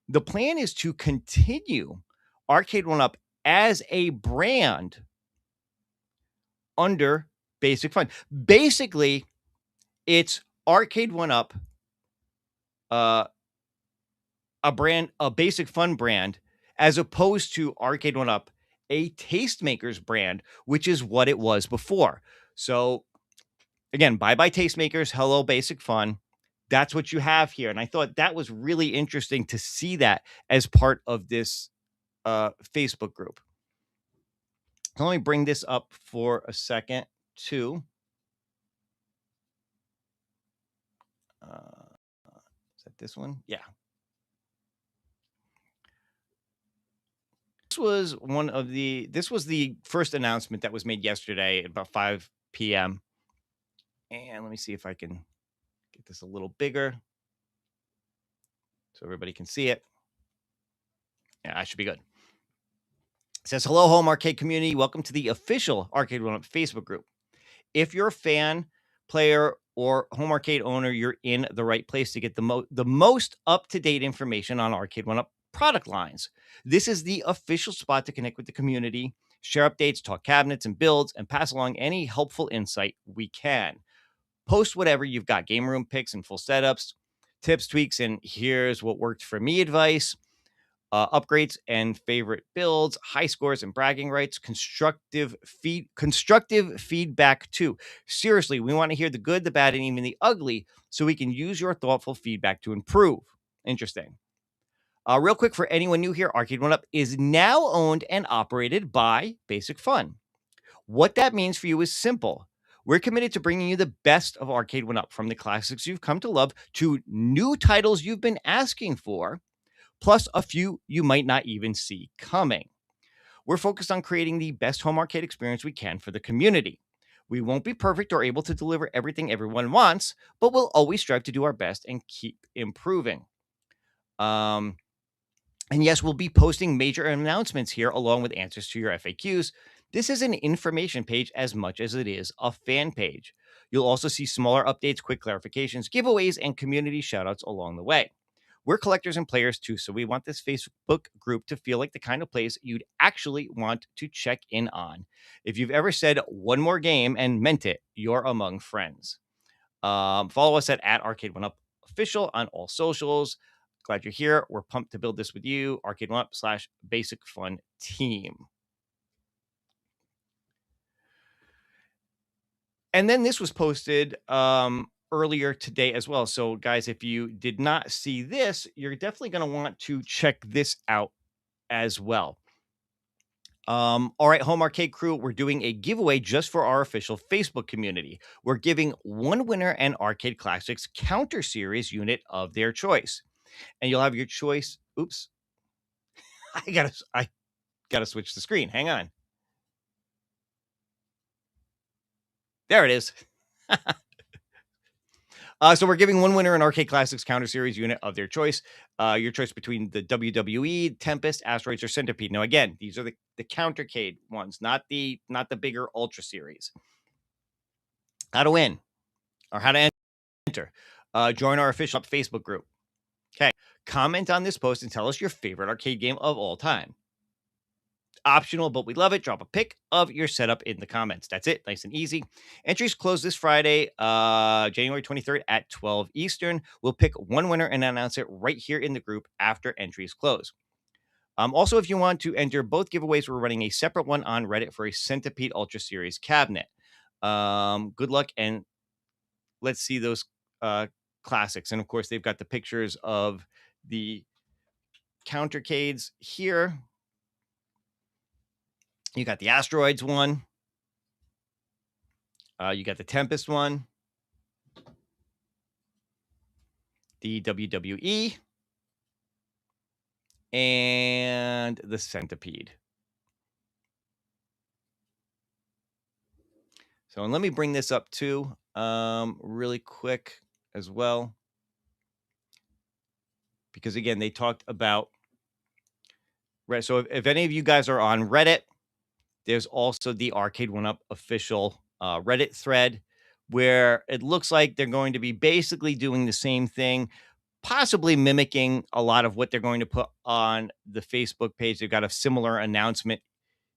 S3: the plan is to continue Arcade1up as a brand under Basic Fun. Basically, it's Arcade1up, a Basic Fun brand, as opposed to Arcade1up, a Tastemakers brand, which is what it was before. So again, bye-bye Tastemakers, hello Basic Fun. That's what you have here. And I thought that was really interesting to see that as part of this Facebook group. So let me bring this up for a second too. Is that this one? Yeah. This was the first announcement that was made yesterday at about 5 p.m. And let me see if I can get this a little bigger so everybody can see it. Yeah, that should be good. It says, hello, home arcade community. Welcome to the official Arcade1up Facebook group. If you're a fan, player, or home arcade owner, you're in the right place to get the most up-to-date information on Arcade1up product lines. This is the official spot to connect with the community, share updates, talk cabinets and builds, and pass along any helpful insight we can. Post whatever you've got, game room picks and full setups, tips, tweaks, and here's what worked for me advice, upgrades and favorite builds, high scores and bragging rights, constructive feedback too. Seriously, we want to hear the good, the bad, and even the ugly so we can use your thoughtful feedback to improve. Interesting. Real quick, for anyone new here, Arcade1up is now owned and operated by Basic Fun. What that means for you is simple. We're committed to bringing you the best of Arcade1up, from the classics you've come to love to new titles you've been asking for, plus a few you might not even see coming. We're focused on creating the best home arcade experience we can for the community. We won't be perfect or able to deliver everything everyone wants, but we'll always strive to do our best and keep improving. And yes, we'll be posting major announcements here along with answers to your FAQs. This is an information page as much as it is a fan page. You'll also see smaller updates, quick clarifications, giveaways, and community shoutouts along the way. We're collectors and players too, so we want this Facebook group to feel like the kind of place you'd actually want to check in on. If you've ever said one more game and meant it, you're among friends. Follow us at Arcade1up official on all socials. Glad you're here. We're pumped to build this with you. Arcade1up / Basic Fun team. And then this was posted earlier today as well. So guys, if you did not see this, you're definitely going to want to check this out as well. All right, Home Arcade crew, we're doing a giveaway just for our official Facebook community. We're giving one winner an Arcade Classics Counter Series unit of their choice. And you'll have your choice. Oops. I gotta switch the screen. Hang on. There it is. So we're giving one winner an Arcade Classics Counter Series unit of their choice. Your choice between the WWE, Tempest, Asteroids, or Centipede. Now, again, these are the Countercade ones, not the bigger Ultra Series. How to win or how to enter. Join our official Facebook group. Okay. Comment on this post and tell us your favorite arcade game of all time. Optional, but we love it. Drop a pic of your setup in the comments. That's it. Nice and easy. Entries close this Friday, January 23rd at 12 Eastern. We'll pick one winner and announce it right here in the group after entries close. Also, if you want to enter both giveaways, we're running a separate one on Reddit for a Centipede Ultra Series cabinet. Good luck, and let's see those classics. And of course, they've got the pictures of the Countercades here. You got the Asteroids one. You got the Tempest one. The WWE. And the Centipede. So, and let me bring this up too, really quick as well. because again, they talked about Reddit. So if any of you guys are on Reddit, there's also the Arcade1up official Reddit thread where it looks like they're going to be basically doing the same thing, possibly mimicking a lot of what they're going to put on the Facebook page. They've got a similar announcement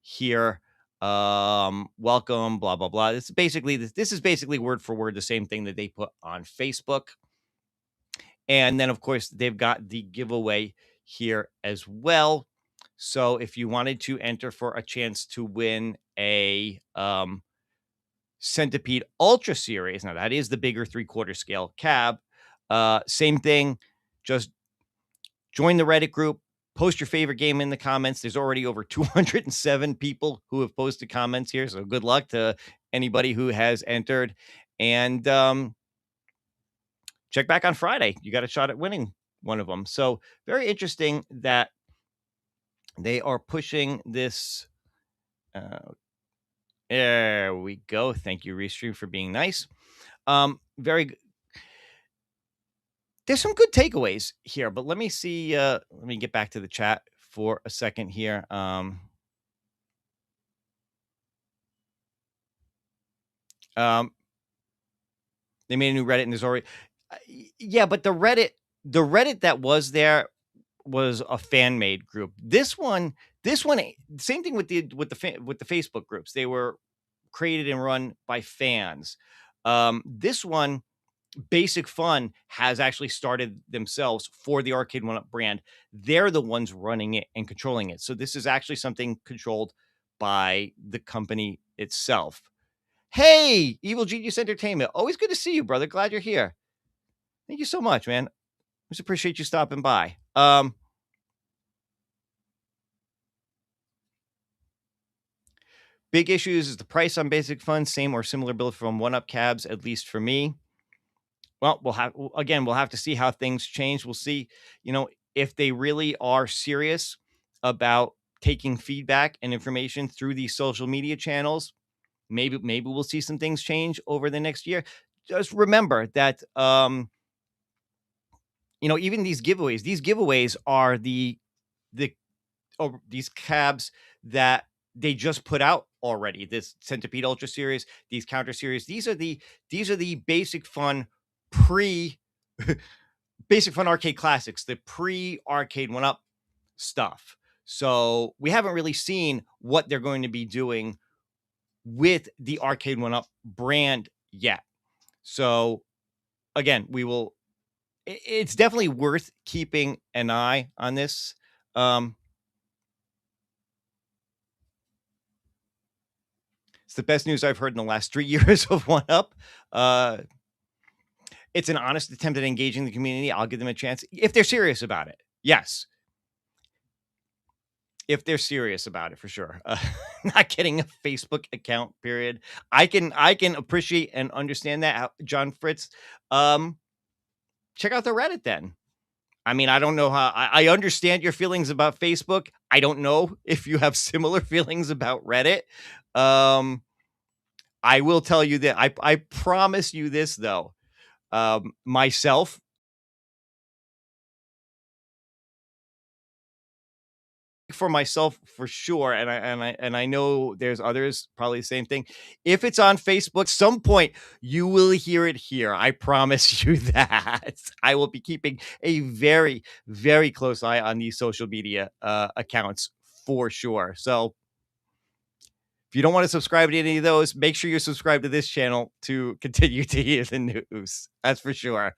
S3: here. Welcome, blah, blah, blah. This is basically word for word the same thing that they put on Facebook. And then, of course, they've got the giveaway here as well. So if you wanted to enter for a chance to win a Centipede Ultra Series, now that is the bigger 3/4 scale cab. Same thing, just join the Reddit group, post your favorite game in the comments. There's already over 207 people who have posted comments here, so good luck to anybody who has entered. And check back on Friday. You got a shot at winning one of them. So very interesting that they are pushing this. There we go. Thank you, Restream, for being nice. Very good. There's some good takeaways here, but let me see. Let me get back to the chat for a second here. They made a new Reddit, and there's already, yeah, but the Reddit that was there was a fan made group. This one, same thing with the Facebook groups. They were created and run by fans. This one, Basic Fun, has actually started themselves for the Arcade1up brand. They're the ones running it and controlling it. So this is actually something controlled by the company itself. Hey, Evil Genius Entertainment. Always good to see you, brother. Glad you're here. Thank you so much, man. Just appreciate you stopping by. Big issues is the price on Basic Fun, same or similar bill from 1UP cabs, at least for me. Well, we'll have to see how things change. We'll see, if they really are serious about taking feedback and information through these social media channels. Maybe we'll see some things change over the next year. Just remember that, even these giveaways are these cabs that they just put out already. This Centipede Ultra Series, these Counter Series, these are the Basic Fun Basic Fun Arcade Classics, the pre-Arcade1up stuff. So we haven't really seen what they're going to be doing with the Arcade1up brand yet. So again, it's definitely worth keeping an eye on this. It's the best news I've heard in the last 3 years of 1UP. It's an honest attempt at engaging the community. I'll give them a chance if they're serious about it. Yes. If they're serious about it, for sure. Not getting a Facebook account, period. I can appreciate and understand that, John Fritz. Check out the Reddit then. I mean, I don't know how. I understand your feelings about Facebook. I don't know if you have similar feelings about Reddit. I will tell you that I promise you this, though. Myself, for myself, for sure, and I know there's others probably the same thing. If it's on Facebook, some point you will hear it here. I promise you that. I will be keeping a very, very close eye on these social media accounts for sure. So if you don't want to subscribe to any of those, make sure you're subscribed to this channel to continue to hear the news. That's for sure.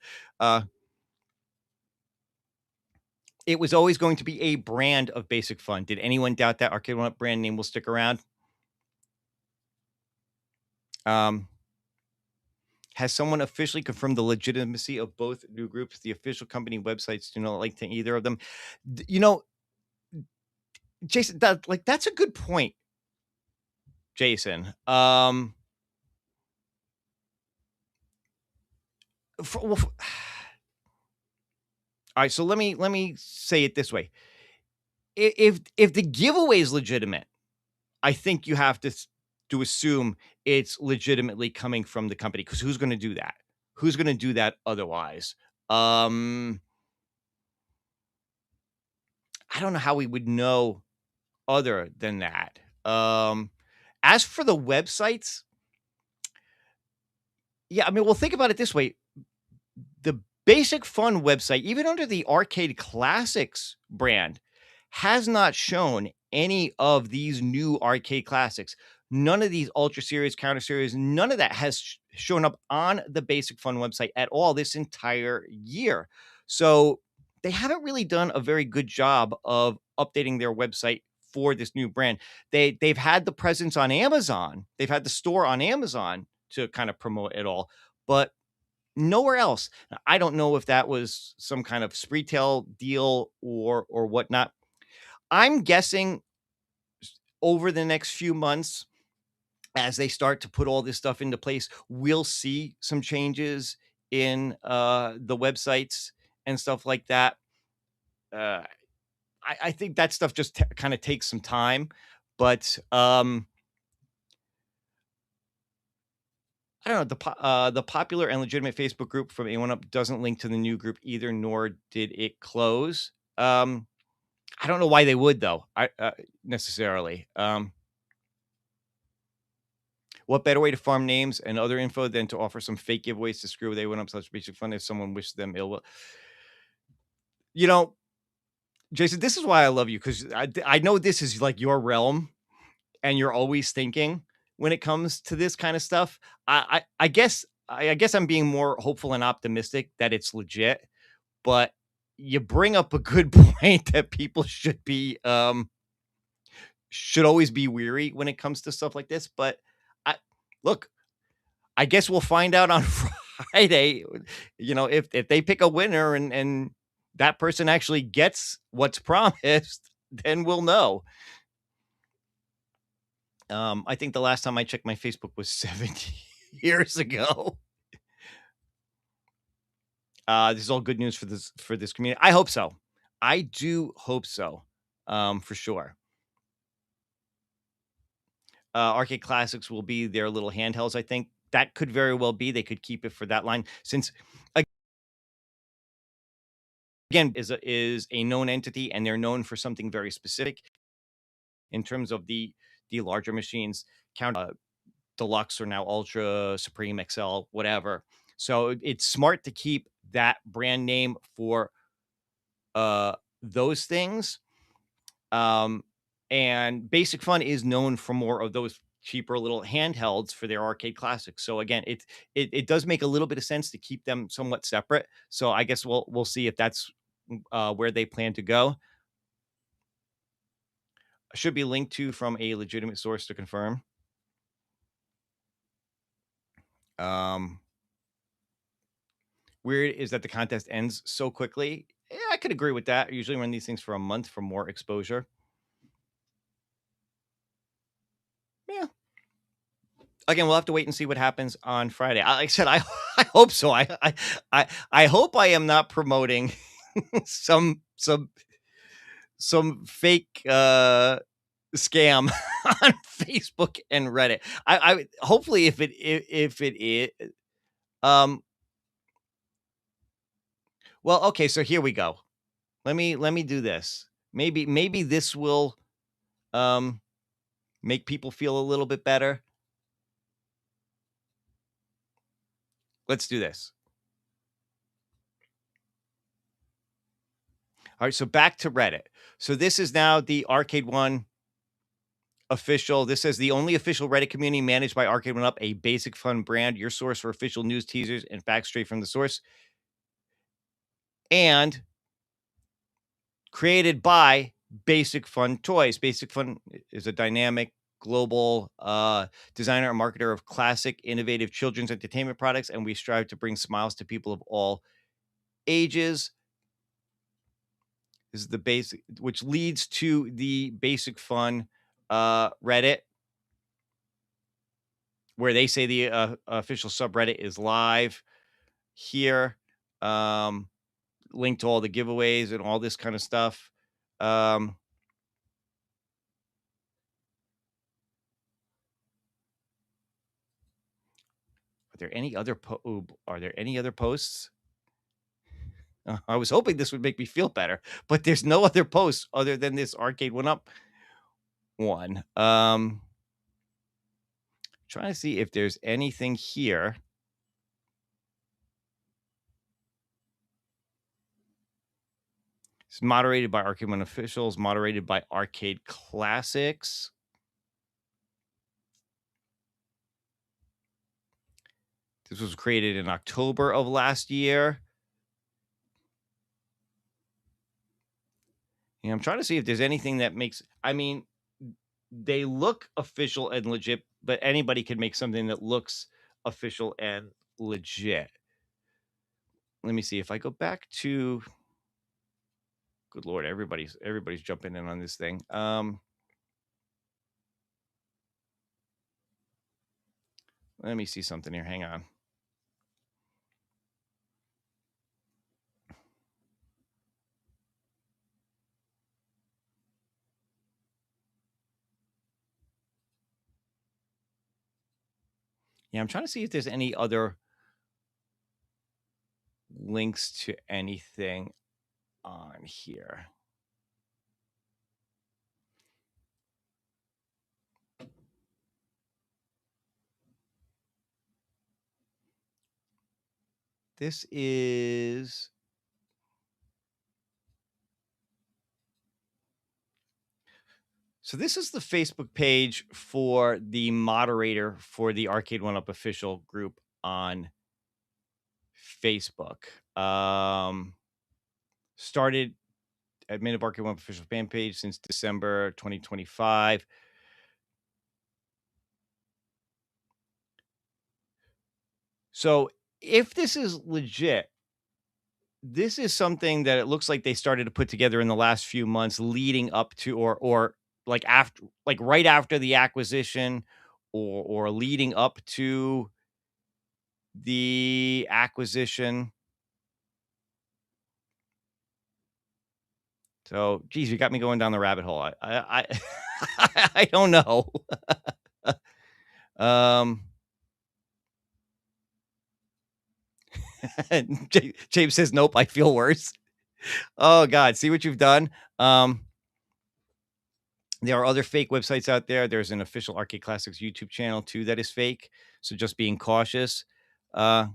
S3: It was always going to be a brand of Basic Fun. Did anyone doubt that Arcade1up brand name will stick around? Has someone officially confirmed the legitimacy of both new groups? The official company websites do not link to either of them. Jason, that's a good point. Jason, all right, so let me say it this way. If the giveaway is legitimate, I think you have to assume it's legitimately coming from the company, because who's going to do that? Who's going to do that otherwise? I don't know how we would know other than that. As for the websites, yeah, I mean, well, think about it this way. The Basic Fun website, even under the Arcade Classics brand, has not shown any of these new arcade classics. None of these Ultra Series, Counter Series, none of that has shown up on the Basic Fun website at all this entire year. So they haven't really done a very good job of updating their website for this new brand. They've had the presence on Amazon. They've had the store on Amazon to kind of promote it all, but nowhere else. I don't know if that was some kind of Spreetail deal or whatnot. I'm guessing over the next few months, as they start to put all this stuff into place, we'll see some changes in the websites and stuff like that. Uh, I think that stuff just kind of takes some time, but I don't know. The popular and legitimate Facebook group from A1up doesn't link to the new group either, nor did it close. I don't know why they would though. I necessarily. What better way to farm names and other info than to offer some fake giveaways to screw with A1up such basic fun if someone wishes them ill will? You know, Jason, this is why I love you, because I know this is like your realm, and you're always thinking when it comes to this kind of stuff. I guess I'm being more hopeful and optimistic that it's legit, but you bring up a good point that people should always be weary when it comes to stuff like this. But I look, I guess we'll find out on Friday, if they pick a winner and that person actually gets what's promised, then we'll know. I think the last time I checked my Facebook was 70 years ago. This is all good news for this community. I hope so. I do hope so. For sure. Arcade Classics will be their little handhelds. I think that could very well be. They could keep it for that line, since again is a known entity, and they're known for something very specific in terms of the larger machines. Deluxe or now Ultra, Supreme, XL, whatever. So it's smart to keep that brand name for those things. And Basic Fun is known for more of those cheaper little handhelds for their arcade classics. So again, it does make a little bit of sense to keep them somewhat separate. So I guess we'll see if that's where they plan to go. Should be linked to from a legitimate source to confirm. Weird is that the contest ends so quickly. Yeah, I could agree with that. I usually run these things for a month for more exposure. Yeah. Again, we'll have to wait and see what happens on Friday. Like I said, I hope so. I hope I am not promoting some fake scam on Facebook and Reddit. I hopefully if it is well, okay, so here we go. Let me do this. Maybe this will make people feel a little bit better. Let's do this. All right, so back to Reddit. So this is now the Arcade1 official. This says the only official Reddit community managed by Arcade1up, a Basic Fun brand, your source for official news, teasers, and facts straight from the source. And created by Basic Fun Toys. Basic Fun is a dynamic global designer and marketer of classic, innovative children's entertainment products, and we strive to bring smiles to people of all ages. This is the basic, which leads to the Basic Fun Reddit, where they say the official subreddit is live here. Link to all the giveaways and all this kind of stuff. Are there any other posts? I was hoping this would make me feel better, but there's no other posts other than this Arcade1up one. Trying to see if there's anything here. It's moderated by Arcade1 officials, moderated by Arcade Classics. This was created in October of last year. And I'm trying to see if there's anything that makes, I mean, they look official and legit, but anybody could make something that looks official and legit. Let me see if I go back to, good Lord, everybody's jumping in on this thing. Let me see something here. Hang on. Yeah, I'm trying to see if there's any other links to anything on here. This is this is the Facebook page for the moderator for the Arcade1up official group on Facebook. Started admin of Arcade1up official fan page since December 2025. So if this is legit, this is something that it looks like they started to put together in the last few months leading up to or like after, like right after the acquisition or leading up to the acquisition. So, geez, you got me going down the rabbit hole. I I don't know. James says, nope, I feel worse. Oh God, see what you've done. There are other fake websites out there. There's an official Arcade Classics YouTube channel too that is fake. So just being cautious. Their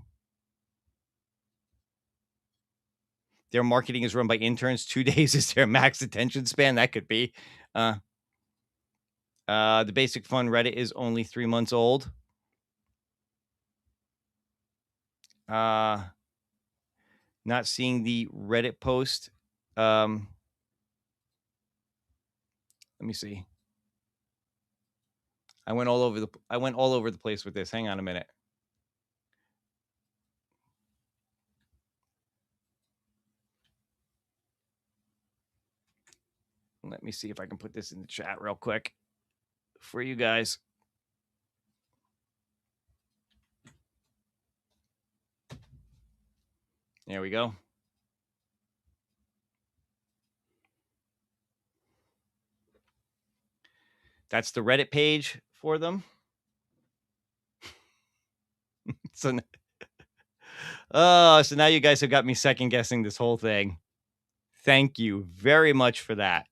S3: marketing is run by interns. 2 days is their max attention span. That could be. The Basic Fun Reddit is only 3 months old. Not seeing the Reddit post. Let me see. I went all over the place with this. Hang on a minute. Let me see if I can put this in the chat real quick for you guys. There we go. That's the Reddit page for them. So now you guys have got me second guessing this whole thing. Thank you very much for that.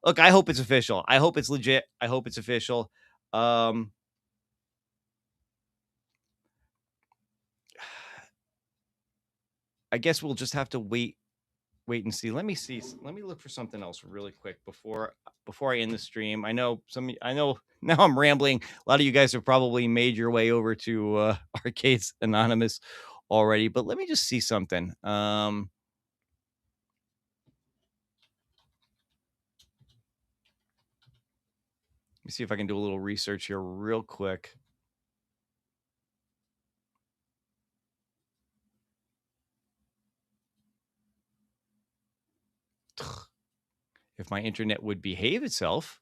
S3: Look, I hope it's official. I hope it's legit. I hope it's official. I guess we'll just have to wait and see. Let me see. Let me look for something else really quick before I end the stream. I know now I'm rambling. A lot of you guys have probably made your way over to Arcades Anonymous already, but let me just see something. Let me see if I can do a little research here real quick. If my internet would behave itself.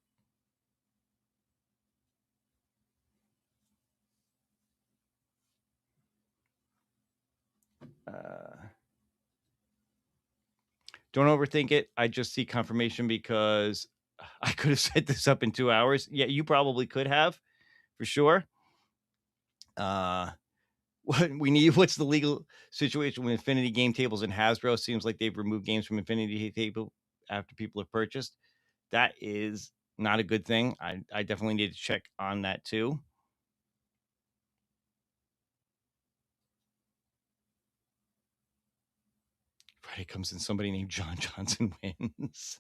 S3: Don't overthink it. I just see confirmation because I could have set this up in 2 hours. Yeah, you probably could have, for sure. what's the legal situation with Infinity game tables and Hasbro? Seems like they've removed games from Infinity table after people have purchased. That is not a good thing. I definitely need to check on that too. Friday comes in, somebody named John Johnson wins.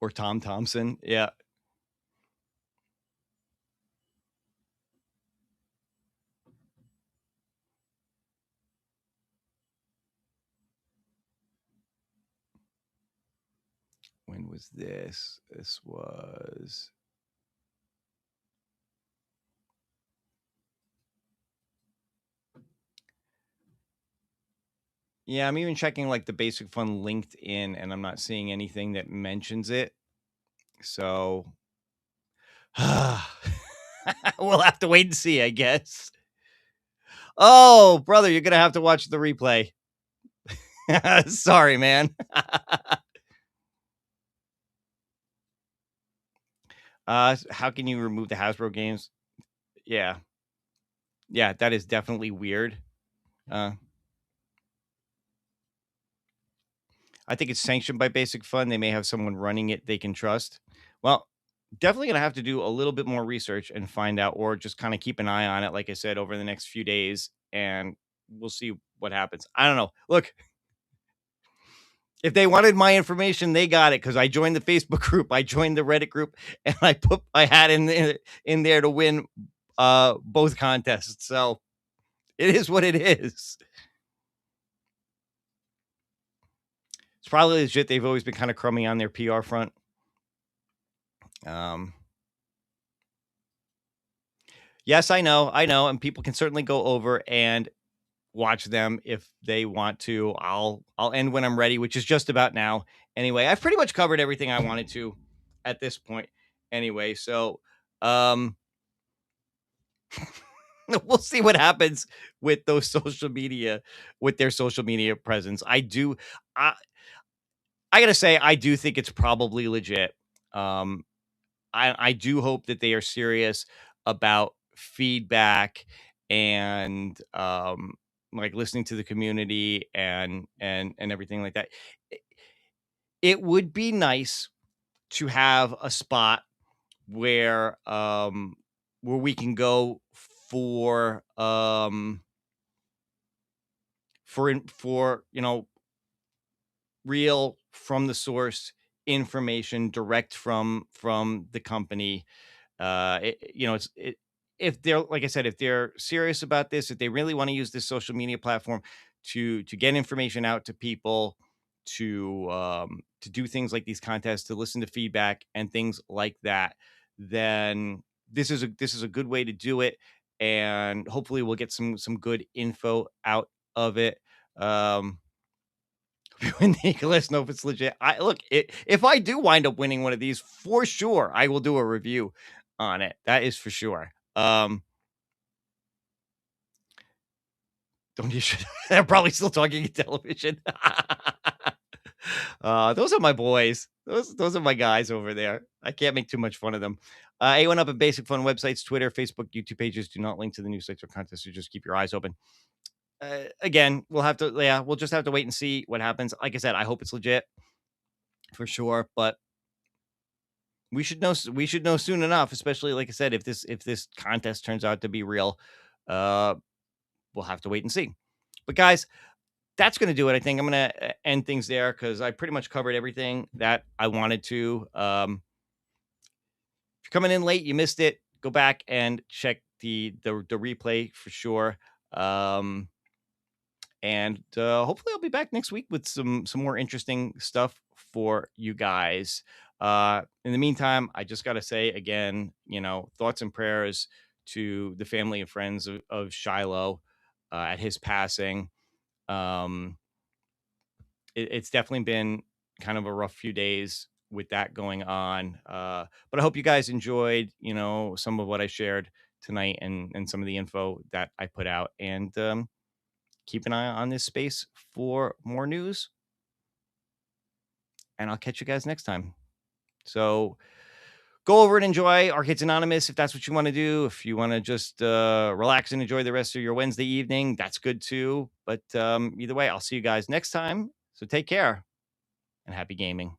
S3: Or Tom Thompson. Yeah. When was this? This was... Yeah, I'm even checking like the Basic Fun LinkedIn, and I'm not seeing anything that mentions it. So we'll have to wait and see, I guess. Oh, brother, you're gonna have to watch the replay. Sorry, man. How can you remove the Hasbro games? Yeah. Yeah, that is definitely weird. I think it's sanctioned by Basic Fun. They may have someone running it they can trust. Well, definitely going to have to do a little bit more research and find out, or just kind of keep an eye on it, like I said, over the next few days, and we'll see what happens. I don't know. Look, if they wanted my information, they got it, because I joined the Facebook group, I joined the Reddit group, and I put my hat in there to win both contests. So it is what it is. It's probably legit. They've always been kind of crummy on their PR front. Yes, I know, and people can certainly go over and watch them if they want to. I'll end when I'm ready, which is just about now. Anyway, I've pretty much covered everything I wanted to at this point. Anyway, so we'll see what happens with those social media, with their social media presence. I gotta say, I do think it's probably legit. I do hope that they are serious about feedback and like listening to the community and everything like that. It would be nice to have a spot where we can go for you know, real from the source information direct from the company. If they're, like I said, if they're serious about this, if they really want to use this social media platform to get information out to people, to do things like these contests, to listen to feedback and things like that, then this is a good way to do it, and hopefully we'll get some good info out of it. When Nicholas know if it's legit. If I do wind up winning one of these, for sure, I will do a review on it. That is for sure. Don't you should they're probably still talking television. Those are my boys. Those are my guys over there. I can't make too much fun of them. A1up and Basic Fun websites, Twitter, Facebook, YouTube pages do not link to the news sites or contests, so just keep your eyes open. Again, we'll just have to wait and see what happens. Like I said, I hope it's legit for sure, but we should know soon enough, especially, like I said, if this contest turns out to be real. We'll have to wait and see. But guys, that's going to do it. I think I'm going to end things there, because I pretty much covered everything that I wanted to. If you're coming in late, you missed it, go back and check the replay for sure. And hopefully I'll be back next week with some more interesting stuff for you guys. In the meantime, I just got to say again, thoughts and prayers to the family and friends of Shilo at his passing. It's definitely been kind of a rough few days with that going on. But I hope you guys enjoyed, some of what I shared tonight, and some of the info that I put out, and keep an eye on this space for more news, and I'll catch you guys next time. So go over and enjoy Arcades Anonymous if that's what you want to do. If you want to just relax and enjoy the rest of your Wednesday evening, that's good too. But either way, I'll see you guys next time. So take care and happy gaming.